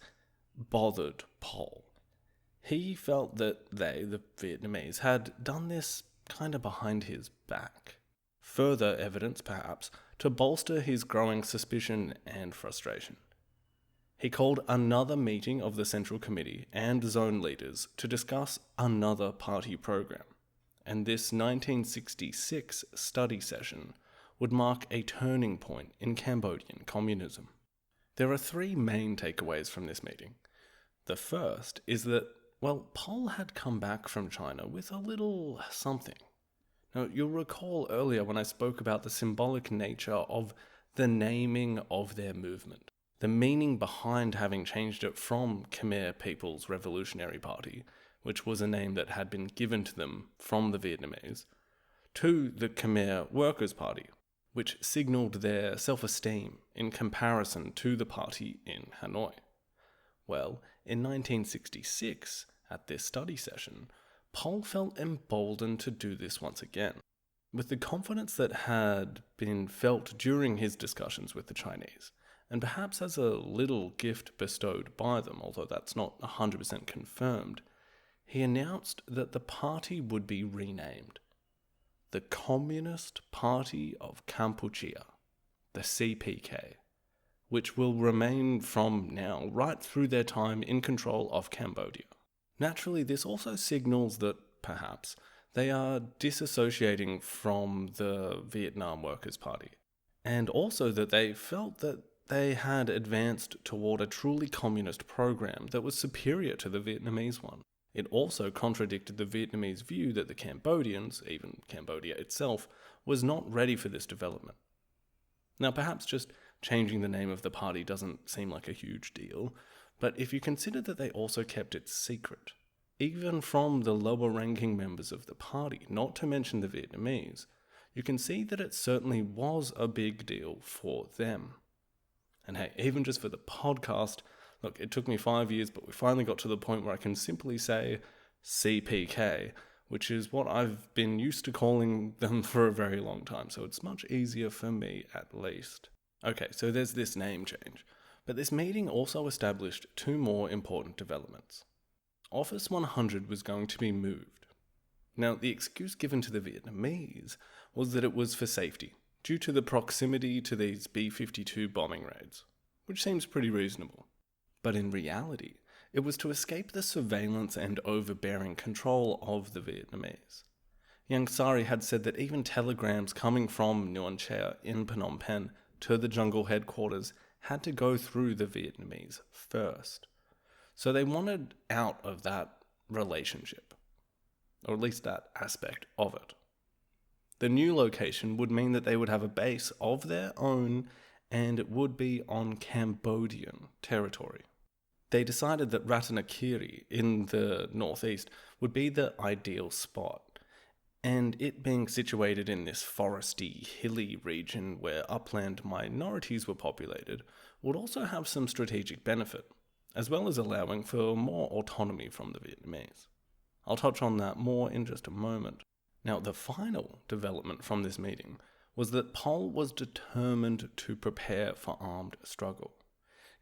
bothered Pol. He felt that they, the Vietnamese, had done this kind of behind his back. Further evidence, perhaps, to bolster his growing suspicion and frustration. He called another meeting of the Central Committee and zone leaders to discuss another party program, and this 1966 study session would mark a turning point in Cambodian communism. There are three main takeaways from this meeting. The first is that, Pol had come back from China with a little something. Now, you'll recall earlier when I spoke about the symbolic nature of the naming of their movement. The meaning behind having changed it from Khmer People's Revolutionary Party, which was a name that had been given to them from the Vietnamese, to the Khmer Workers' Party, which signalled their self-esteem in comparison to the party in Hanoi. Well, in 1966, at this study session, Pol felt emboldened to do this once again. With the confidence that had been felt during his discussions with the Chinese, and perhaps as a little gift bestowed by them, although that's not 100% confirmed, he announced that the party would be renamed the Communist Party of Kampuchea, the CPK, which will remain from now right through their time in control of Cambodia. Naturally, this also signals that, perhaps, they are disassociating from the Vietnam Workers' Party, and also that they felt that they had advanced toward a truly communist program that was superior to the Vietnamese one. It also contradicted the Vietnamese view that the Cambodians, even Cambodia itself, was not ready for this development. Now, perhaps just changing the name of the party doesn't seem like a huge deal, but if you consider that they also kept it secret, even from the lower-ranking members of the party, not to mention the Vietnamese, you can see that it certainly was a big deal for them. And hey, even just for the podcast, look, it took me 5 years, but we finally got to the point where I can simply say CPK, which is what I've been used to calling them for a very long time, so it's much easier for me at least. Okay, so there's this name change, but this meeting also established two more important developments. Office 100 was going to be moved. Now, the excuse given to the Vietnamese was that it was for safety, due to the proximity to these B-52 bombing raids, which seems pretty reasonable. But in reality, it was to escape the surveillance and overbearing control of the Vietnamese. Yang Sari had said that even telegrams coming from Nguyen Chea in Phnom Penh to the jungle headquarters had to go through the Vietnamese first. So they wanted out of that relationship, or at least that aspect of it. The new location would mean that they would have a base of their own, and it would be on Cambodian territory. They decided that Ratanakiri in the northeast would be the ideal spot, and it being situated in this foresty, hilly region where upland minorities were populated would also have some strategic benefit, as well as allowing for more autonomy from the Vietnamese. I'll touch on that more in just a moment. Now, the final development from this meeting was that Pol was determined to prepare for armed struggle.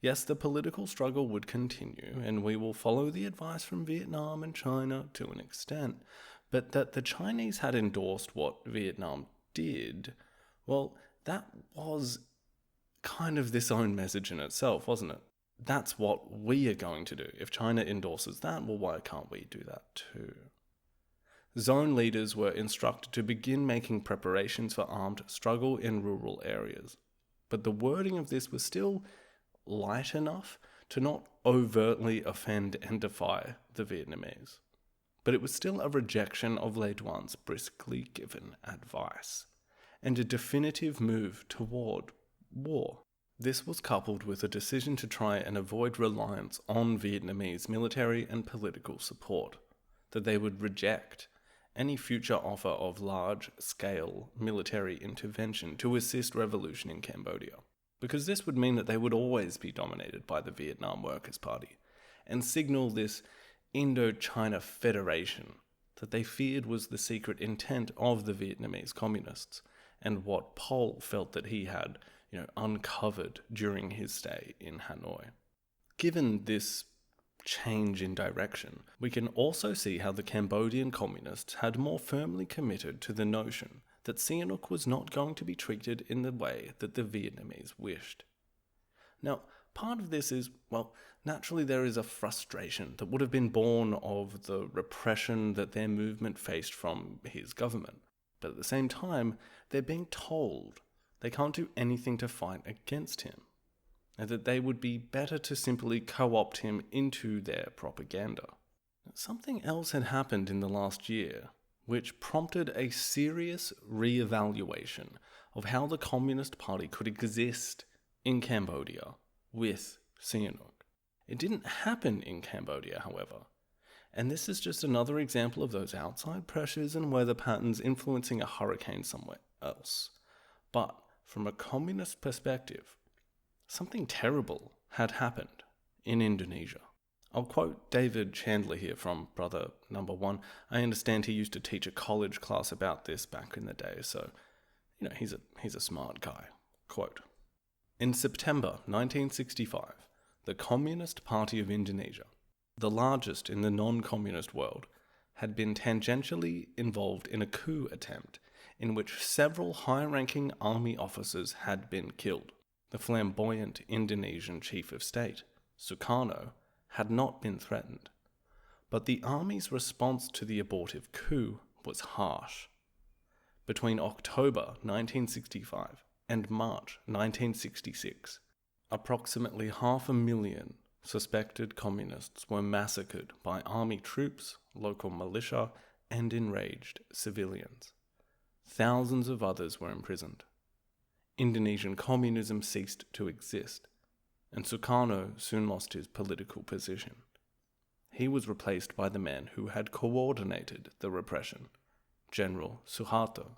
Yes, the political struggle would continue, and we will follow the advice from Vietnam and China to an extent, but that the Chinese had endorsed what Vietnam did, well, that was kind of this own message in itself, wasn't it? That's what we are going to do. If China endorses that, well, why can't we do that too? Zone leaders were instructed to begin making preparations for armed struggle in rural areas, but the wording of this was still light enough to not overtly offend and defy the Vietnamese. But it was still a rejection of Le Duan's briskly given advice, and a definitive move toward war. This was coupled with a decision to try and avoid reliance on Vietnamese military and political support, that they would reject any future offer of large-scale military intervention to assist revolution in Cambodia, because this would mean that they would always be dominated by the Vietnam Workers' Party, and signal this Indochina Federation that they feared was the secret intent of the Vietnamese communists, and what Pol felt that he had, uncovered during his stay in Hanoi. Given this change in direction, we can also see how the Cambodian communists had more firmly committed to the notion that Sihanouk was not going to be treated in the way that the Vietnamese wished. Now, part of this is, naturally there is a frustration that would have been born of the repression that their movement faced from his government. But at the same time, they're being told they can't do anything to fight against him, and that they would be better to simply co-opt him into their propaganda. Something else had happened in the last year, which prompted a serious re-evaluation of how the Communist Party could exist in Cambodia with Sihanouk. It didn't happen in Cambodia, however, and this is just another example of those outside pressures and weather patterns influencing a hurricane somewhere else. But from a communist perspective, something terrible had happened in Indonesia. I'll quote David Chandler here from Brother Number One. I understand he used to teach a college class about this back in the day, so, he's a smart guy. Quote, "In September 1965, the Communist Party of Indonesia, the largest in the non-communist world, had been tangentially involved in a coup attempt in which several high-ranking army officers had been killed. The flamboyant Indonesian chief of state, Sukarno, had not been threatened, but the army's response to the abortive coup was harsh. Between October 1965 and March 1966, approximately 500,000 suspected communists were massacred by army troops, local militia, and enraged civilians. Thousands of others were imprisoned. Indonesian communism ceased to exist, and Sukarno soon lost his political position. He was replaced by the man who had coordinated the repression, General Suharto.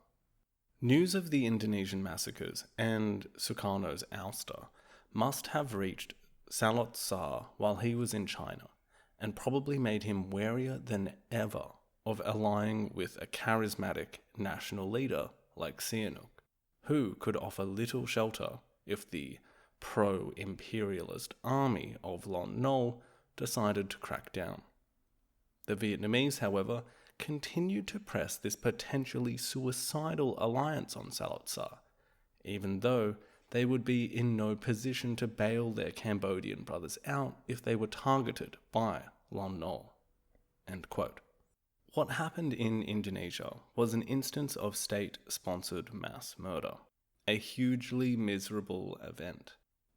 News of the Indonesian massacres and Sukarno's ouster must have reached Salot Shah while he was in China, and probably made him warier than ever of allying with a charismatic national leader like Sihanouk, who could offer little shelter if the pro-imperialist army of Lon Nol decided to crack down. The Vietnamese, however, continued to press this potentially suicidal alliance on Salot Shah, even though they would be in no position to bail their Cambodian brothers out if they were targeted by Lon Nol. End quote. What happened in Indonesia was an instance of state-sponsored mass murder, a hugely miserable event.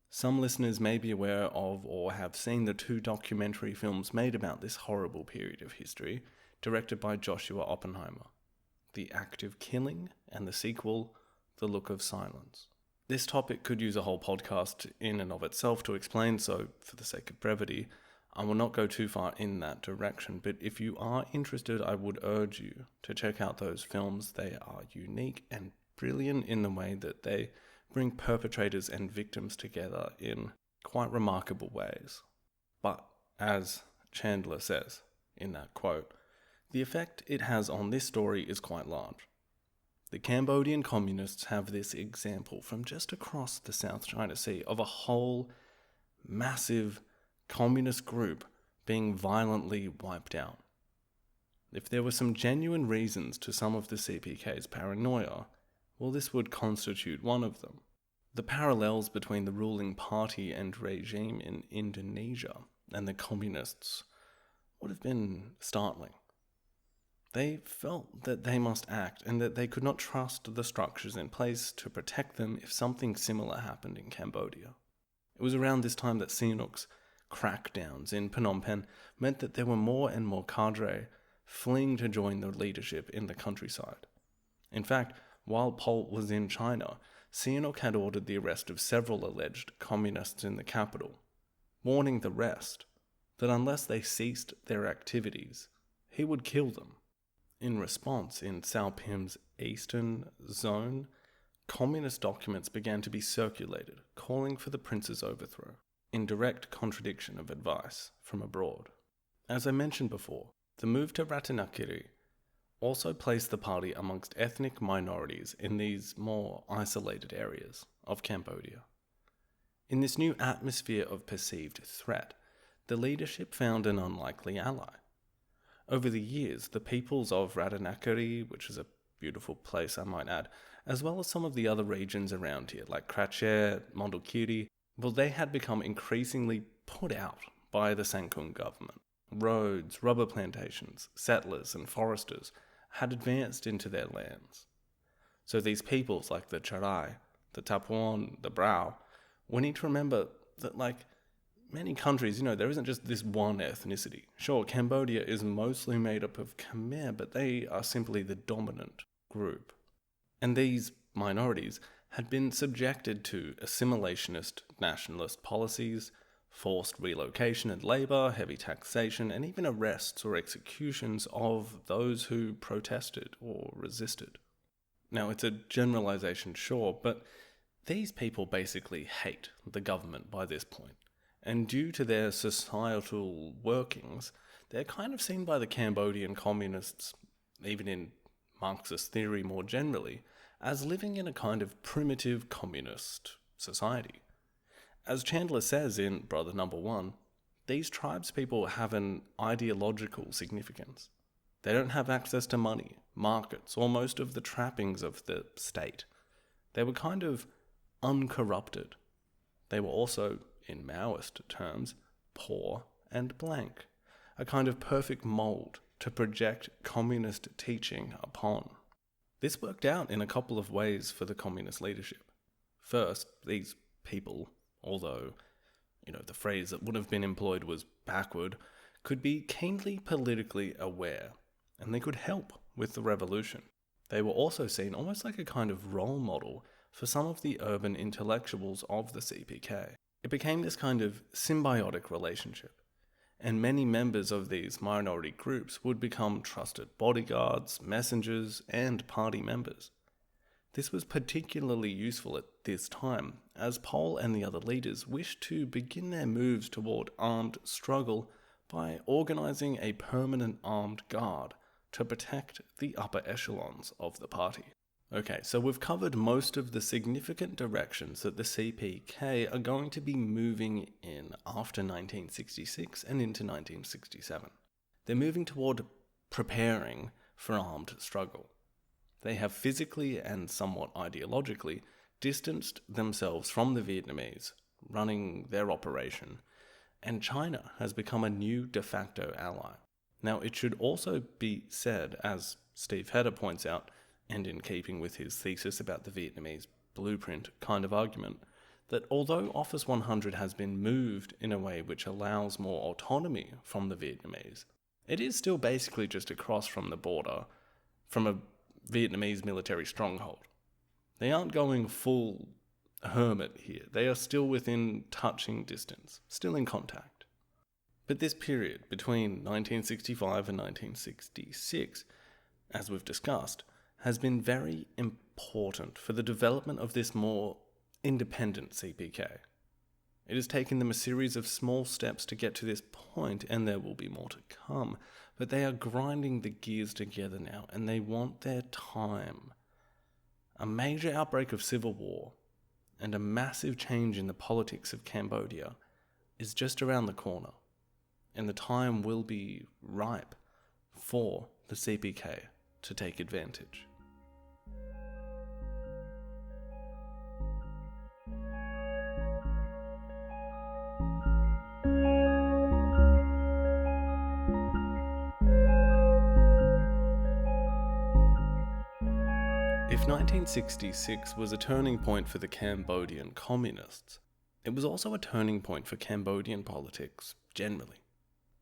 Some listeners may be aware of or have seen the 2 documentary films made about this horrible period of history, directed by Joshua Oppenheimer, The Act of Killing, and the sequel, The Look of Silence. This topic could use a whole podcast in and of itself to explain, so for the sake of brevity, I will not go too far in that direction, but if you are interested, I would urge you to check out those films. They are unique and brilliant in the way that they bring perpetrators and victims together in quite remarkable ways. But, as Chandler says in that quote, the effect it has on this story is quite large. The Cambodian communists have this example from just across the South China Sea of a whole massive communist group being violently wiped out. If there were some genuine reasons to some of the CPK's paranoia, well, this would constitute one of them. The parallels between the ruling party and regime in Indonesia and the communists would have been startling. They felt that they must act and that they could not trust the structures in place to protect them if something similar happened in Cambodia. It was around this time that Sihanouk's crackdowns in Phnom Penh meant that there were more and more cadre fleeing to join the leadership in the countryside. In fact, while Pol was in China, Sihanouk had ordered the arrest of several alleged communists in the capital, warning the rest that unless they ceased their activities, he would kill them. In response, in Sao Phim's eastern zone, communist documents began to be circulated, calling for the prince's overthrow, in direct contradiction of advice from abroad. As I mentioned before, the move to Ratanakiri also placed the party amongst ethnic minorities in these more isolated areas of Cambodia. In this new atmosphere of perceived threat, the leadership found an unlikely ally. Over the years, the peoples of Ratanakiri, which is a beautiful place I might add, as well as some of the other regions around here, like Kratchir, Mondulkiri, well, they had become increasingly put out by the Sangkung government. Roads, rubber plantations, settlers and foresters had advanced into their lands. So these peoples like the Charai, the Tapuan, the Brau, we need to remember that like many countries, there isn't just this one ethnicity. Sure, Cambodia is mostly made up of Khmer, but they are simply the dominant group. And these minorities had been subjected to assimilationist nationalist policies, forced relocation and labour, heavy taxation, and even arrests or executions of those who protested or resisted. Now, it's a generalisation, sure, but these people basically hate the government by this point. And due to their societal workings, they're kind of seen by the Cambodian communists, even in Marxist theory more generally, as living in a kind of primitive communist society. As Chandler says in Brother Number 1, these tribespeople have an ideological significance. They don't have access to money, markets, or most of the trappings of the state. They were kind of uncorrupted. They were also, in Maoist terms, poor and blank, a kind of perfect mould to project communist teaching upon. This worked out in a couple of ways for the communist leadership. First, these people, although the phrase that would have been employed was backward, could be keenly politically aware, and they could help with the revolution. They were also seen almost like a kind of role model for some of the urban intellectuals of the CPK. It became this kind of symbiotic relationship, and many members of these minority groups would become trusted bodyguards, messengers, and party members. This was particularly useful at this time, as Pol and the other leaders wished to begin their moves toward armed struggle by organising a permanent armed guard to protect the upper echelons of the party. Okay, so we've covered most of the significant directions that the CPK are going to be moving in after 1966 and into 1967. They're moving toward preparing for armed struggle. They have physically and somewhat ideologically distanced themselves from the Vietnamese, running their operation, and China has become a new de facto ally. Now, it should also be said, as Steve Heder points out, and in keeping with his thesis about the Vietnamese blueprint kind of argument, that although Office 100 has been moved in a way which allows more autonomy from the Vietnamese, it is still basically just across from the border, from a Vietnamese military stronghold. They aren't going full hermit here. They are still within touching distance, still in contact. But this period between 1965 and 1966, as we've discussed, has been very important for the development of this more independent CPK. It has taken them a series of small steps to get to this point, and there will be more to come, but they are grinding the gears together now, and they want their time. A major outbreak of civil war and a massive change in the politics of Cambodia is just around the corner, and the time will be ripe for the CPK to take advantage. If 1966 was a turning point for the Cambodian Communists, it was also a turning point for Cambodian politics generally.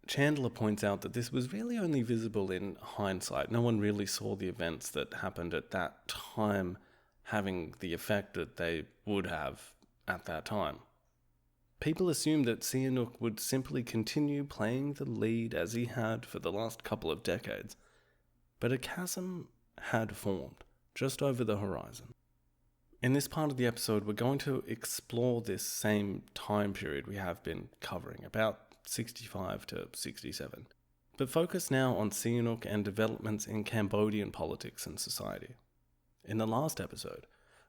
Chandler points out that this was really only visible in hindsight. No one really saw the events that happened at that time having the effect that they would have at that time. People assumed that Sihanouk would simply continue playing the lead as he had for the last couple of decades, but a chasm had formed just over the horizon. In this part of the episode, we're going to explore this same time period we have been covering, about 65 to 67, but focus now on Sihanouk and developments in Cambodian politics and society. In the last episode,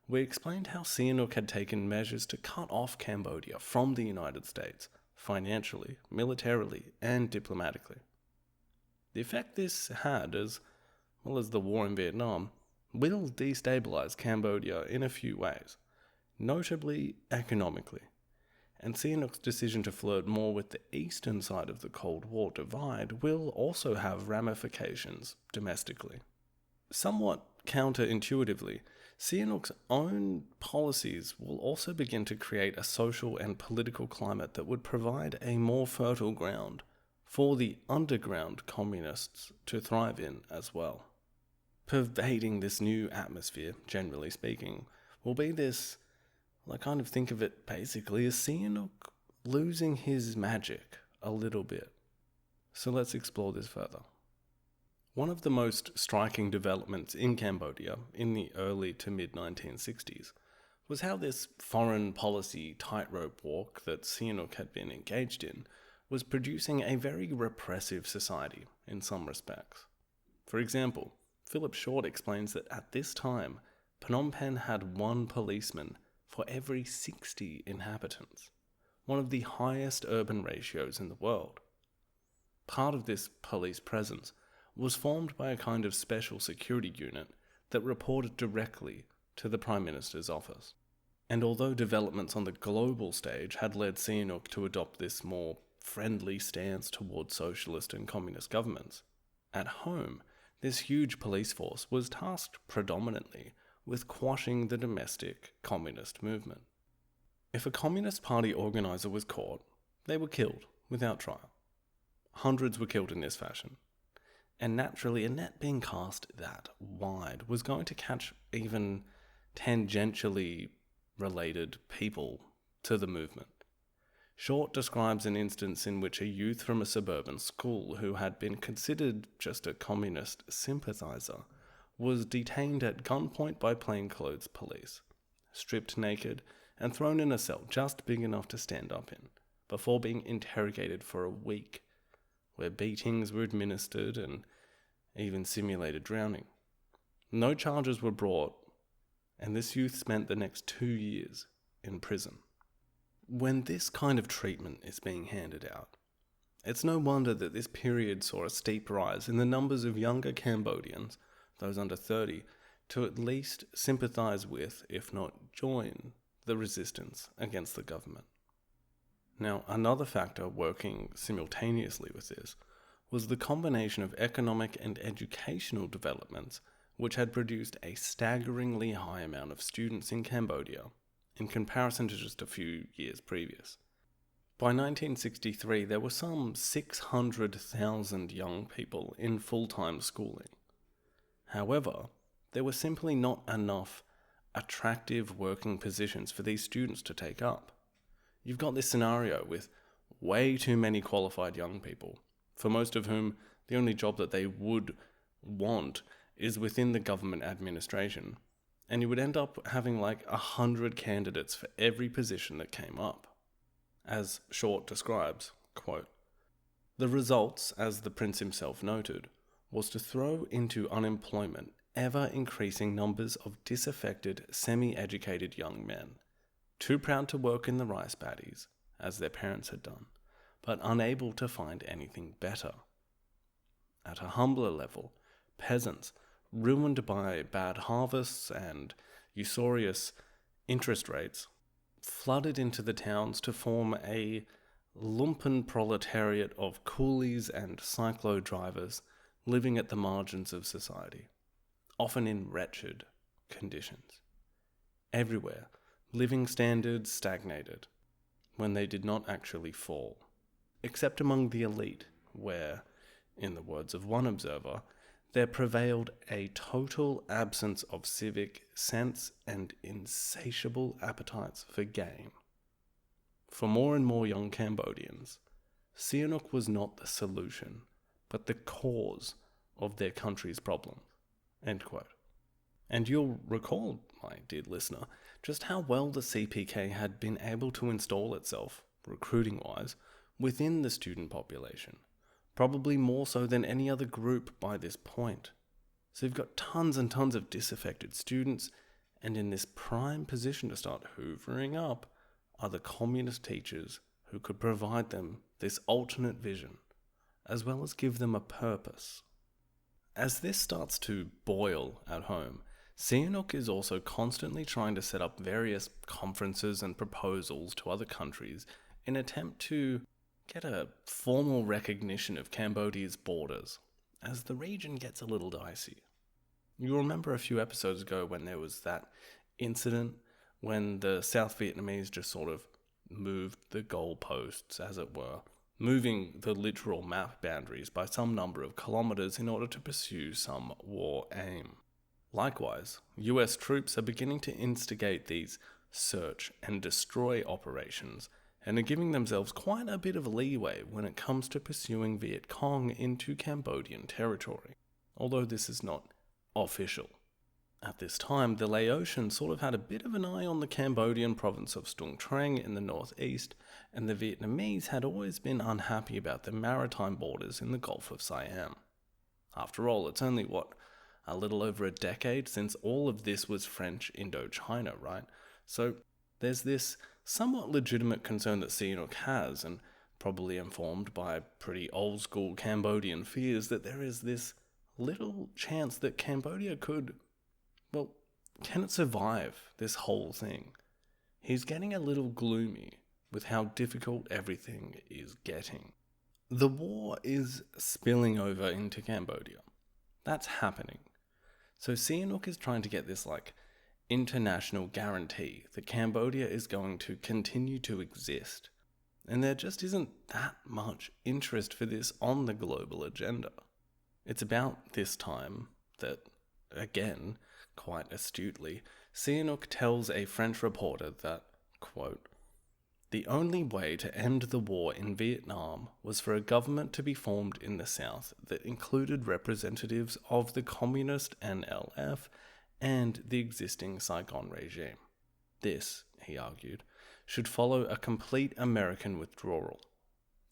we explained how Sihanouk had taken measures to cut off Cambodia from the United States, financially, militarily, and diplomatically. The effect this had, as well as the war in Vietnam, will destabilize Cambodia in a few ways, notably economically, and Sihanouk's decision to flirt more with the eastern side of the Cold War divide will also have ramifications domestically. Somewhat counterintuitively, Sihanouk's own policies will also begin to create a social and political climate that would provide a more fertile ground for the underground communists to thrive in as well. Pervading this new atmosphere, generally speaking, will be this, I kind of think of it basically as Sihanouk losing his magic a little bit. So let's explore this further. One of the most striking developments in Cambodia in the early to mid-1960s was how this foreign policy tightrope walk that Sihanouk had been engaged in was producing a very repressive society in some respects. For example, Philip Short explains that at this time, Phnom Penh had 1 policeman for every 60 inhabitants, one of the highest urban ratios in the world. Part of this police presence was formed by a kind of special security unit that reported directly to the Prime Minister's office. And although developments on the global stage had led Sihanouk to adopt this more friendly stance towards socialist and communist governments, at home, this huge police force was tasked predominantly with quashing the domestic communist movement. If a Communist Party organiser was caught, they were killed without trial. Hundreds were killed in this fashion. And naturally, a net being cast that wide was going to catch even tangentially related people to the movement. Short describes an instance in which a youth from a suburban school who had been considered just a communist sympathizer was detained at gunpoint by plainclothes police, stripped naked and thrown in a cell just big enough to stand up in, before being interrogated for a week, where beatings were administered and even simulated drowning. No charges were brought, and this youth spent the next 2 years in prison. When this kind of treatment is being handed out, it's no wonder that this period saw a steep rise in the numbers of younger Cambodians, those under 30, to at least sympathise with, if not join, the resistance against the government. Now, another factor working simultaneously with this was the combination of economic and educational developments which had produced a staggeringly high amount of students in Cambodia in comparison to just a few years previous. By 1963, there were some 600,000 young people in full-time schooling. However, there were simply not enough attractive working positions for these students to take up. You've got this scenario with way too many qualified young people, for most of whom the only job that they would want is within the government administration, and you would end up having like 100 candidates for every position that came up. As Short describes, quote, "The results, as the prince himself noted, was to throw into unemployment ever-increasing numbers of disaffected, semi-educated young men, too proud to work in the rice paddies, as their parents had done, but unable to find anything better. At a humbler level, peasants, ruined by bad harvests and usurious interest rates, flooded into the towns to form a lumpen proletariat of coolies and cyclo drivers living at the margins of society, often in wretched conditions. Everywhere, living standards stagnated, when they did not actually fall, except among the elite, where, in the words of one observer, there prevailed a total absence of civic sense and insatiable appetites for gain. For more and more young Cambodians, Sihanouk was not the solution, but the cause of their country's problems." End quote. And you'll recall, my dear listener, just how well the CPK had been able to install itself, recruiting-wise, within the student population, probably more so than any other group by this point. So you've got tons and tons of disaffected students, and in this prime position to start hoovering up are the communist teachers who could provide them this alternate vision, as well as give them a purpose. As this starts to boil at home, Sihanouk is also constantly trying to set up various conferences and proposals to other countries in an attempt to get a formal recognition of Cambodia's borders, as the region gets a little dicey. You remember a few episodes ago when there was that incident when the South Vietnamese just sort of moved the goalposts, as it were, moving the literal map boundaries by some number of kilometers in order to pursue some war aim. Likewise, US troops are beginning to instigate these search and destroy operations and are giving themselves quite a bit of leeway when it comes to pursuing Viet Cong into Cambodian territory, although this is not official. At this time, the Laotians sort of had a bit of an eye on the Cambodian province of Stung Treng in the northeast, and the Vietnamese had always been unhappy about the maritime borders in the Gulf of Siam. After all, it's only, a little over a decade since all of this was French Indochina, right? So there's this somewhat legitimate concern that Sihanouk has, and probably informed by pretty old-school Cambodian fears, that there is this little chance that Cambodia could, can it survive this whole thing? He's getting a little gloomy with how difficult everything is getting. The war is spilling over into Cambodia. That's happening. So Sihanouk is trying to get this, international guarantee that Cambodia is going to continue to exist, and there just isn't that much interest for this on the global agenda. It's about this time that, again, quite astutely, Sihanouk tells a French reporter that, quote, "The only way to end the war in Vietnam was for a government to be formed in the South that included representatives of the Communist NLF and the existing Saigon regime. This," he argued, "should follow a complete American withdrawal.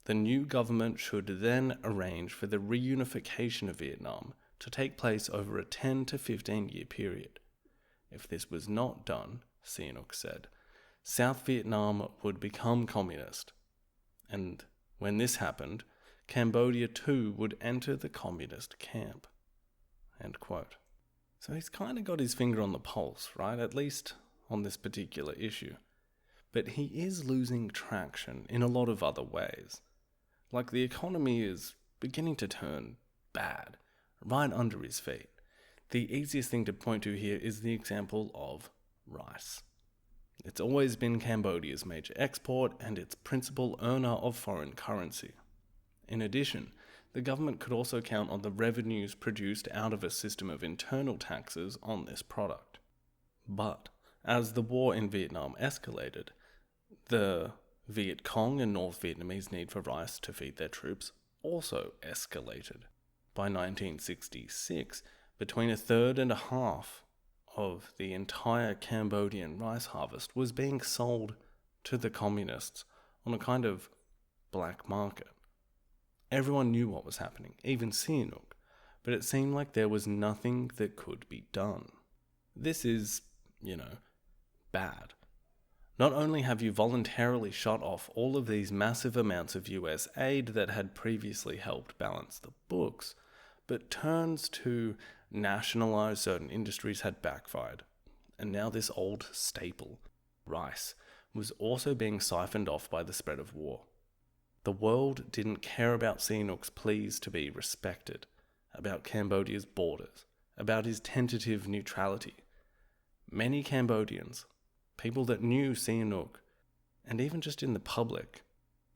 The new government should then arrange for the reunification of Vietnam to take place over a 10 to 15 year period. If this was not done," Sihanouk said, "South Vietnam would become communist. And when this happened, Cambodia too would enter the communist camp." End quote. So he's kind of got his finger on the pulse, right? At least on this particular issue. But he is losing traction in a lot of other ways. Like, the economy is beginning to turn bad, right under his feet. The easiest thing to point to here is the example of rice. It's always been Cambodia's major export and its principal earner of foreign currency. In addition, the government could also count on the revenues produced out of a system of internal taxes on this product. But as the war in Vietnam escalated, the Viet Cong and North Vietnamese need for rice to feed their troops also escalated. By 1966, between a third and a half of the entire Cambodian rice harvest was being sold to the communists on a kind of black market. Everyone knew what was happening, even Sihanouk, but it seemed like there was nothing that could be done. This is, bad. Not only have you voluntarily shot off all of these massive amounts of US aid that had previously helped balance the books, but turns to nationalize certain industries had backfired, and now this old staple, rice, was also being siphoned off by the spread of war. The world didn't care about Sihanouk's pleas to be respected, about Cambodia's borders, about his tentative neutrality. Many Cambodians, people that knew Sihanouk, and even just in the public,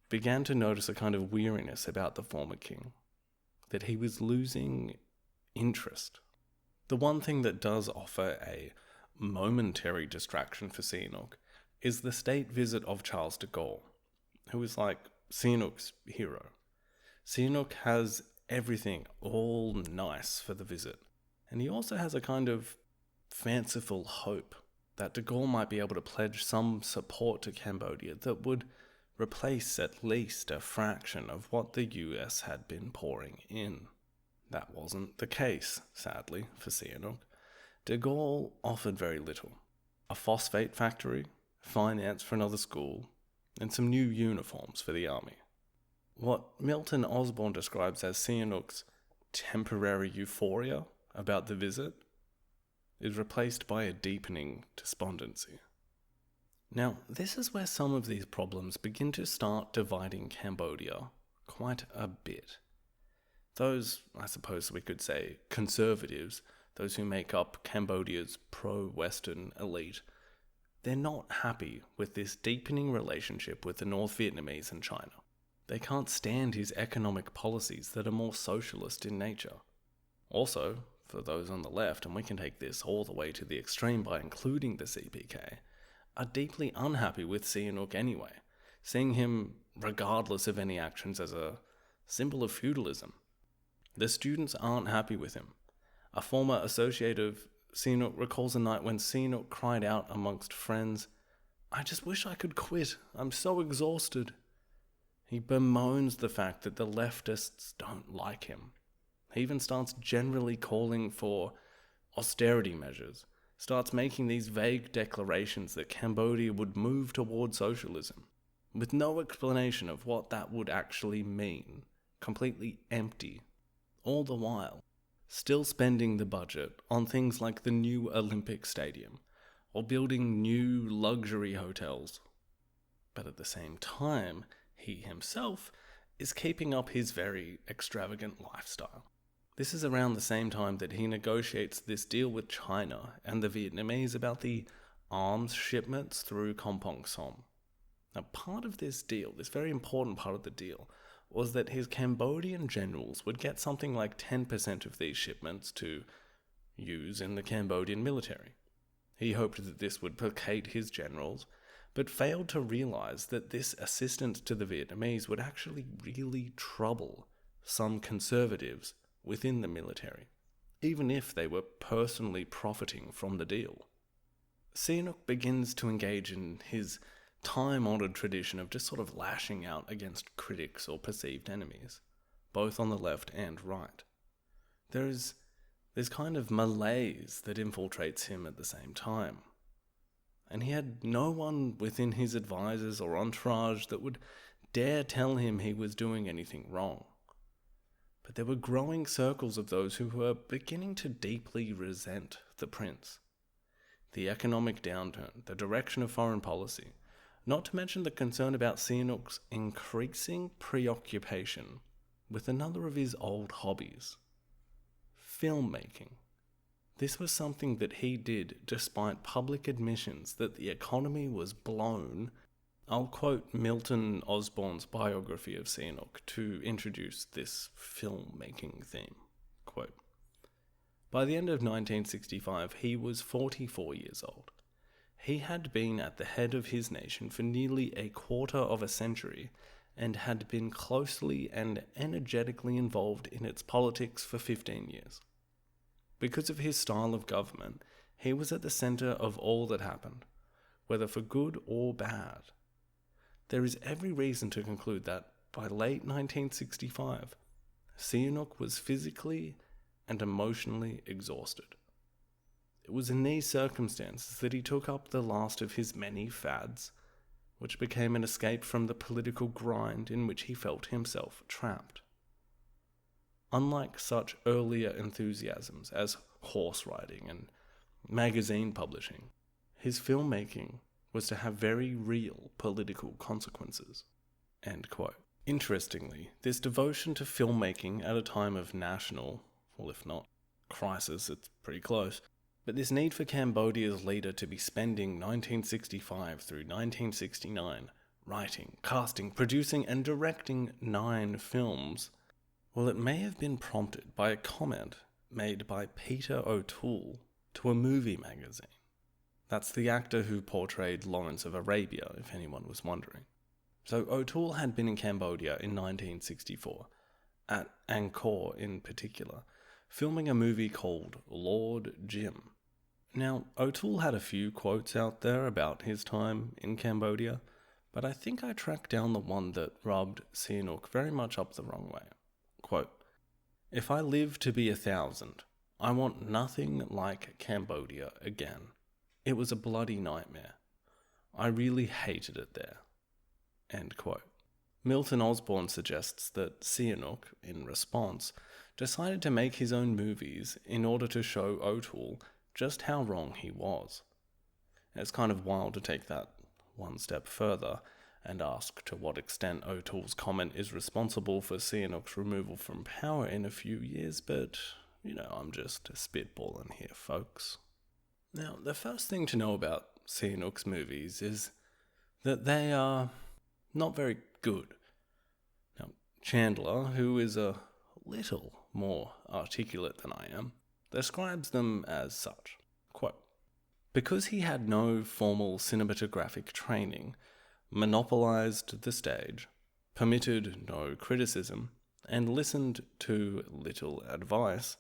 began to notice a kind of weariness about the former king, that he was losing interest. The one thing that does offer a momentary distraction for Sihanouk is the state visit of Charles de Gaulle, who is like Sihanouk's hero. Sihanouk has everything all nice for the visit, and he also has a kind of fanciful hope that de Gaulle might be able to pledge some support to Cambodia that would replace at least a fraction of what the US had been pouring in. That wasn't the case, sadly, for Sihanouk. De Gaulle offered very little. A phosphate factory, finance for another school, and some new uniforms for the army. What Milton Osbourne describes as Sihanouk's temporary euphoria about the visit is replaced by a deepening despondency. Now, this is where some of these problems begin to start dividing Cambodia quite a bit. Those, I suppose we could say, conservatives, those who make up Cambodia's pro-Western elite, they're not happy with this deepening relationship with the North Vietnamese and China. They can't stand his economic policies that are more socialist in nature. Also, for those on the left, and we can take this all the way to the extreme by including the CPK, are deeply unhappy with Sihanouk anyway, seeing him, regardless of any actions, as a symbol of feudalism. The students aren't happy with him. A former associate of Sihanouk recalls a night when Sihanouk cried out amongst friends, "I just wish I could quit. I'm so exhausted." He bemoans the fact that the leftists don't like him. He even starts generally calling for austerity measures, starts making these vague declarations that Cambodia would move toward socialism, with no explanation of what that would actually mean, completely empty, all the while still spending the budget on things like the new Olympic Stadium, or building new luxury hotels. But at the same time, he himself is keeping up his very extravagant lifestyle. This is around the same time that he negotiates this deal with China and the Vietnamese about the arms shipments through Kampong Som. Now, part of this deal, this very important part of the deal, was that his Cambodian generals would get something like 10% of these shipments to use in the Cambodian military. He hoped that this would placate his generals, but failed to realize that this assistance to the Vietnamese would actually really trouble some conservatives within the military, even if they were personally profiting from the deal. Sihanouk begins to engage in his time-honoured tradition of just sort of lashing out against critics or perceived enemies, both on the left and right. There's this kind of malaise that infiltrates him at the same time. And he had no one within his advisors or entourage that would dare tell him he was doing anything wrong. But there were growing circles of those who were beginning to deeply resent the prince. The economic downturn, the direction of foreign policy, not to mention the concern about Sihanouk's increasing preoccupation with another of his old hobbies, filmmaking. This was something that he did despite public admissions that the economy was blown. I'll quote Milton Osbourne's biography of Sihanouk to introduce this filmmaking theme. Quote, "By the end of 1965, he was 44 years old. He had been at the head of his nation for nearly a quarter of a century and had been closely and energetically involved in its politics for 15 years. Because of his style of government, he was at the center of all that happened, whether for good or bad. There is every reason to conclude that by late 1965, Sihanouk was physically and emotionally exhausted. It was in these circumstances that he took up the last of his many fads, which became an escape from the political grind in which he felt himself trapped. Unlike such earlier enthusiasms as horse riding and magazine publishing, his filmmaking was to have very real political consequences." End quote. Interestingly, this devotion to filmmaking at a time of national, well if not crisis, it's pretty close, but this need for Cambodia's leader to be spending 1965 through 1969 writing, casting, producing and directing 9 films, well, it may have been prompted by a comment made by Peter O'Toole to a movie magazine. That's the actor who portrayed Lawrence of Arabia, if anyone was wondering. So O'Toole had been in Cambodia in 1964, at Angkor in particular, filming a movie called Lord Jim. Now, O'Toole had a few quotes out there about his time in Cambodia, but I think I tracked down the one that rubbed Sihanouk very much up the wrong way. Quote, "If I live to be 1,000, I want nothing like Cambodia again. It was a bloody nightmare. I really hated it there." End quote. Milton Osbourne suggests that Sihanouk, in response, decided to make his own movies in order to show O'Toole just how wrong he was. It's kind of wild to take that one step further and ask to what extent O'Toole's comment is responsible for Sihanouk's removal from power in a few years, but, I'm just spitballing here, folks. Now, the first thing to know about Sihanouk's movies is that they are not very good. Now, Chandler, who is a little more articulate than I am, describes them as such. Quote, "Because he had no formal cinematographic training, monopolized the stage, permitted no criticism, and listened to little advice,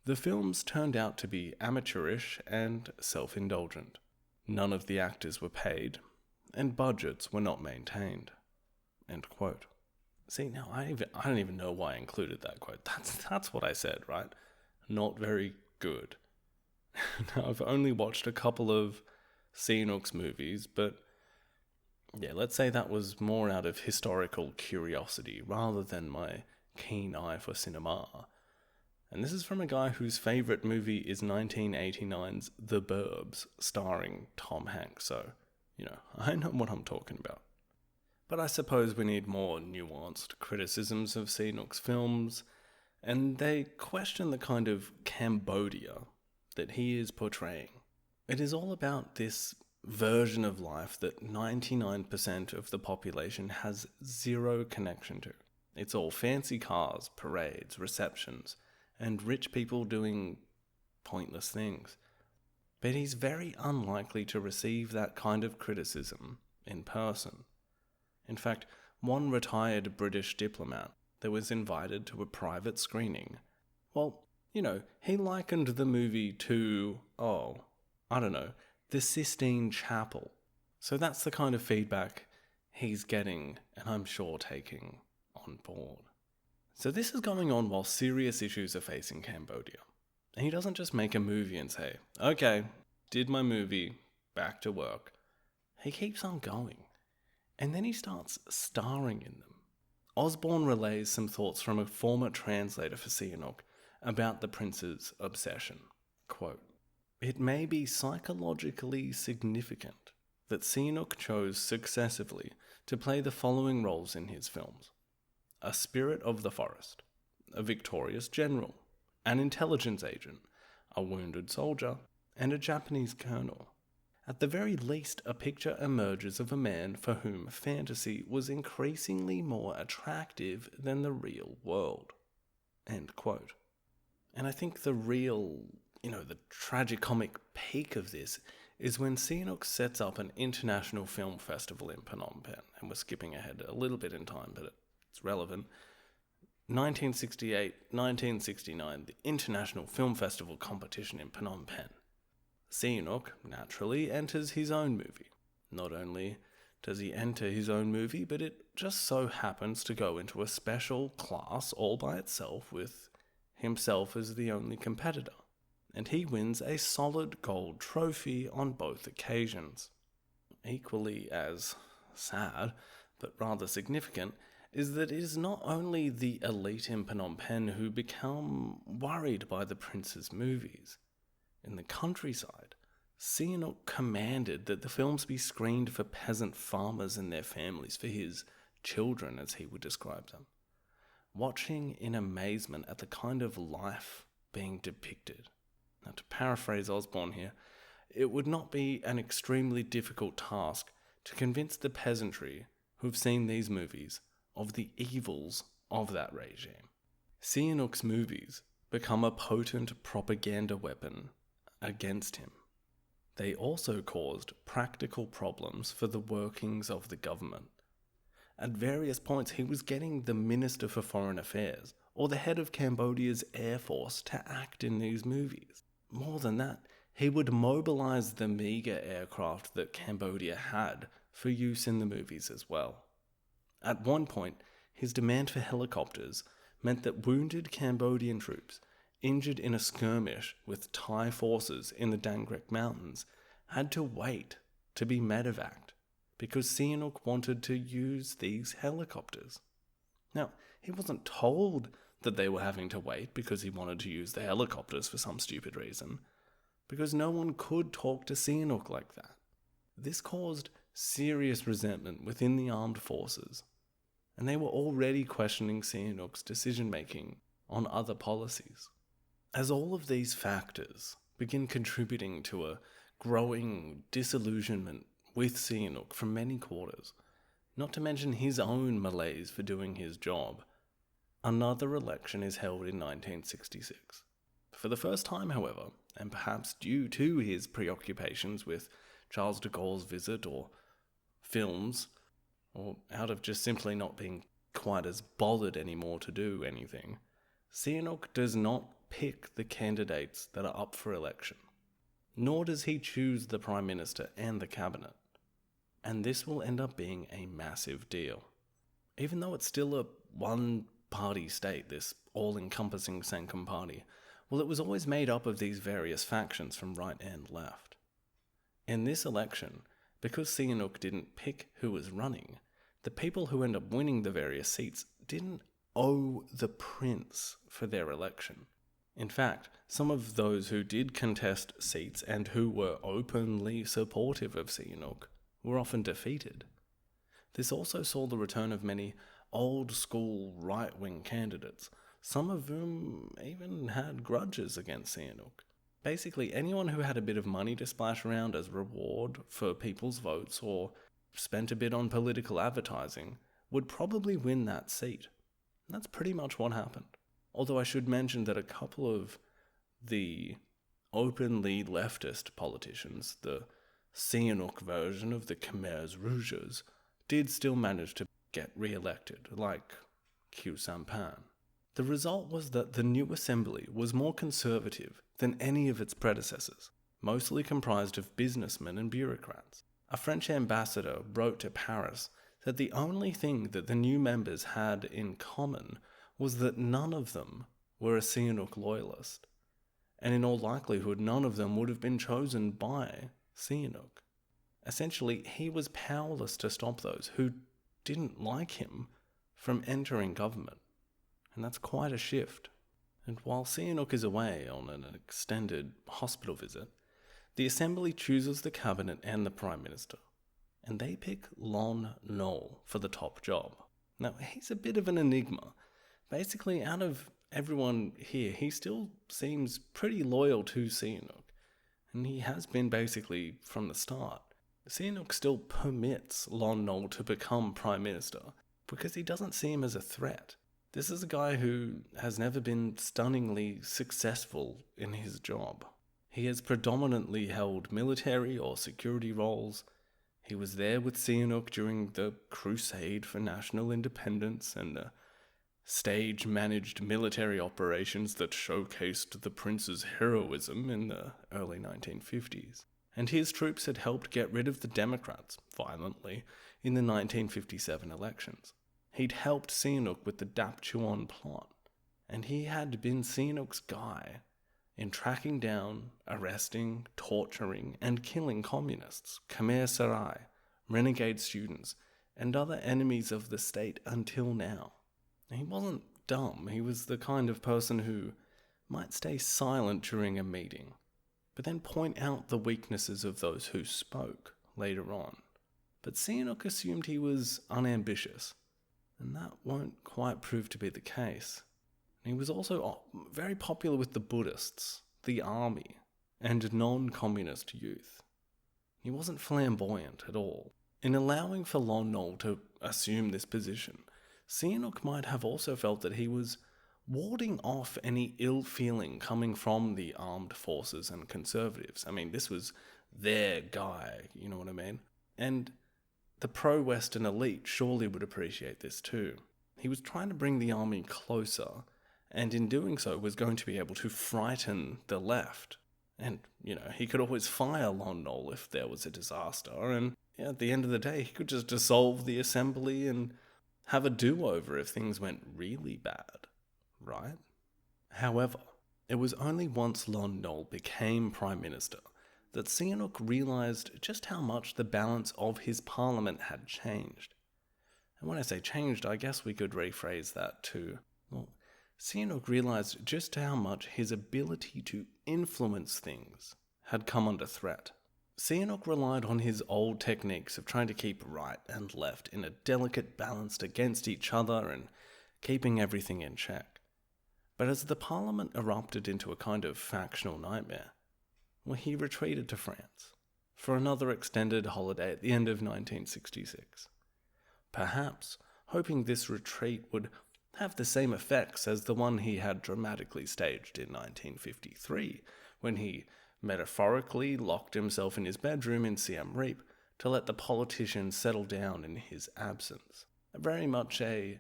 the films turned out to be amateurish and self-indulgent. None of the actors were paid, and budgets were not maintained." End quote. See, now I don't even know why I included that quote. That's what I said, right? Not very good. Now, I've only watched a couple of Sihanouk's movies, but yeah, let's say that was more out of historical curiosity rather than my keen eye for cinema. And this is from a guy whose favourite movie is 1989's The Burbs, starring Tom Hanks, so, I know what I'm talking about. But I suppose we need more nuanced criticisms of Sihanouk's films, and they question the kind of Cambodia that he is portraying. It is all about this version of life that 99% of the population has zero connection to. It's all fancy cars, parades, receptions, and rich people doing pointless things. But he's very unlikely to receive that kind of criticism in person. In fact, one retired British diplomat that was invited to a private screening, well, he likened the movie to, the Sistine Chapel. So that's the kind of feedback he's getting, and I'm sure taking on board. So this is going on while serious issues are facing Cambodia. And he doesn't just make a movie and say, okay, did my movie, back to work. He keeps on going. And then he starts starring in them. Osbourne relays some thoughts from a former translator for Sihanouk about the prince's obsession. Quote, "It may be psychologically significant that Sihanouk chose successively to play the following roles in his films: a spirit of the forest, a victorious general, an intelligence agent, a wounded soldier, and a Japanese colonel. At the very least, a picture emerges of a man for whom fantasy was increasingly more attractive than the real world." End quote. And I think the real, the tragicomic peak of this is when Sihanouk sets up an international film festival in Phnom Penh, and we're skipping ahead a little bit in time, but it's relevant. 1968, 1969, the International Film Festival competition in Phnom Penh. Sihanouk naturally enters his own movie. Not only does he enter his own movie, but it just so happens to go into a special class all by itself with himself as the only competitor. And he wins a solid gold trophy on both occasions. Equally as sad, but rather significant, is that it is not only the elite in Phnom Penh who become worried by the prince's movies. In the countryside, Sihanouk commanded that the films be screened for peasant farmers and their families, for his children, as he would describe them, watching in amazement at the kind of life being depicted. Now, to paraphrase Osbourne here, it would not be an extremely difficult task to convince the peasantry who've seen these movies of the evils of that regime. Sihanouk's movies become a potent propaganda weapon against him. They also caused practical problems for the workings of the government. At various points, he was getting the Minister for Foreign Affairs or the head of Cambodia's Air Force to act in these movies. More than that, he would mobilize the meager aircraft that Cambodia had for use in the movies as well. At one point, his demand for helicopters meant that wounded Cambodian troops injured in a skirmish with Thai forces in the Dangrek Mountains had to wait to be medevaced because Sihanouk wanted to use these helicopters. Now, he wasn't told that they were having to wait because he wanted to use the helicopters for some stupid reason, because no one could talk to Sihanouk like that. This caused serious resentment within the armed forces, and they were already questioning Sihanouk's decision-making on other policies. As all of these factors begin contributing to a growing disillusionment with Sihanouk from many quarters, not to mention his own malaise for doing his job, another election is held in 1966. For the first time, however, and perhaps due to his preoccupations with Charles de Gaulle's visit or films, or out of just simply not being quite as bothered anymore to do anything, Sihanouk does not pick the candidates that are up for election, nor does he choose the Prime Minister and the Cabinet. And this will end up being a massive deal. Even though it's still a one-party state, this all-encompassing Sankum Party, well, it was always made up of these various factions from right and left. In this election, because Sihanouk didn't pick who was running, the people who end up winning the various seats didn't owe the prince for their election. In fact, some of those who did contest seats and who were openly supportive of Sihanouk were often defeated. This also saw the return of many old-school right-wing candidates, some of whom even had grudges against Sihanouk. Basically, anyone who had a bit of money to splash around as reward for people's votes or spent a bit on political advertising would probably win that seat. And that's pretty much what happened. Although I should mention that a couple of the openly leftist politicians, the Sihanouk version of the Khmer Rouges, did still manage to get re-elected, like Khieu Samphan. The result was that the new assembly was more conservative than any of its predecessors, mostly comprised of businessmen and bureaucrats. A French ambassador wrote to Paris that the only thing that the new members had in common was that none of them were a Sihanouk loyalist, and in all likelihood none of them would have been chosen by Sihanouk. Essentially, he was powerless to stop those who didn't like him from entering government. And that's quite a shift. And while Sihanouk is away on an extended hospital visit, the Assembly chooses the cabinet and the Prime Minister, and they pick Lon Nol for the top job. Now, he's a bit of an enigma. Basically, out of everyone here, he still seems pretty loyal to Sihanouk, and he has been basically from the start. Sihanouk still permits Lon Nol to become Prime Minister because he doesn't see him as a threat. This is a guy who has never been stunningly successful in his job. He has predominantly held military or security roles. He was there with Sihanouk during the Crusade for National Independence and the stage-managed military operations that showcased the prince's heroism in the early 1950s. And his troops had helped get rid of the Democrats, violently, in the 1957 elections. He'd helped Sihanouk with the Dap Chuan plot, and he had been Sihanouk's guy in tracking down, arresting, torturing, and killing communists, Khmer Sarai, renegade students, and other enemies of the state until now. He wasn't dumb. He was the kind of person who might stay silent during a meeting, but then point out the weaknesses of those who spoke later on. But Sihanouk assumed he was unambitious, and that won't quite prove to be the case. He was also very popular with the Buddhists, the army, and non-communist youth. He wasn't flamboyant at all. In allowing for Lon Nol to assume this position, Sihanouk might have also felt that he was warding off any ill feeling coming from the armed forces and conservatives. I mean, this was their guy, you know what I mean? And the pro-Western elite surely would appreciate this too. He was trying to bring the army closer, and in doing so was going to be able to frighten the left. And, he could always fire Lon Nol if there was a disaster, and at the end of the day, he could just dissolve the assembly and have a do-over if things went really bad, right? However, it was only once Lon Nol became Prime Minister that Sihanouk realised just how much the balance of his parliament had changed. And when I say changed, I guess we could rephrase that to, Sihanouk realised just how much his ability to influence things had come under threat. Sihanouk relied on his old techniques of trying to keep right and left in a delicate balance against each other and keeping everything in check. But as the parliament erupted into a kind of factional nightmare, he retreated to France for another extended holiday at the end of 1966. Perhaps hoping this retreat would have the same effects as the one he had dramatically staged in 1953, when he metaphorically locked himself in his bedroom in Siem Reap to let the politicians settle down in his absence. Very much a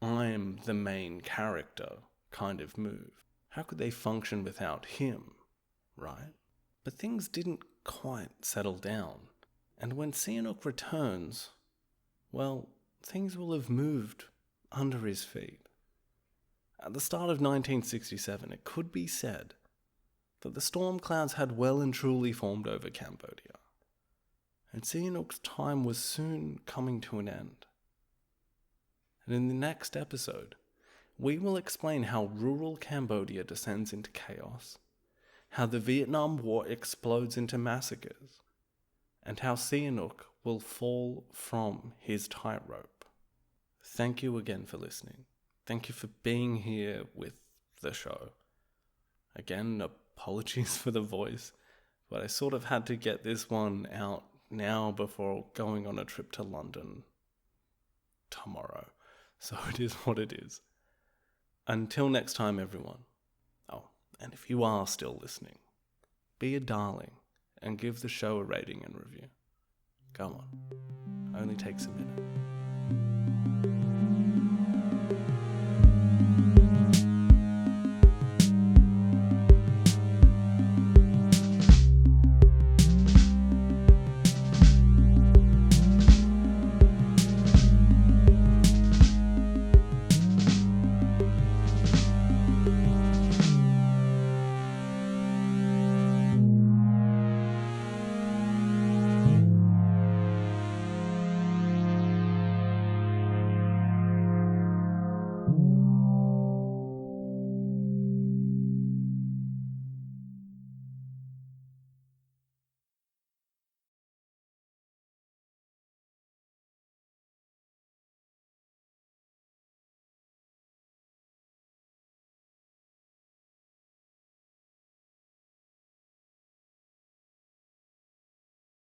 I'm the main character kind of move. How could they function without him, right? But things didn't quite settle down, and when Sihanouk returns, things will have moved under his feet. At the start of 1967, it could be said that the storm clouds had well and truly formed over Cambodia, and Sihanouk's time was soon coming to an end. And in the next episode, we will explain how rural Cambodia descends into chaos, how the Vietnam War explodes into massacres, and how Sihanouk will fall from his tightrope. Thank you again for listening. Thank you for being here with the show. Again, apologies for the voice, but I sort of had to get this one out now before going on a trip to London tomorrow. So it is what it is. Until next time, everyone. Oh, and if you are still listening, be a darling and give the show a rating and review. Come on. Only takes a minute.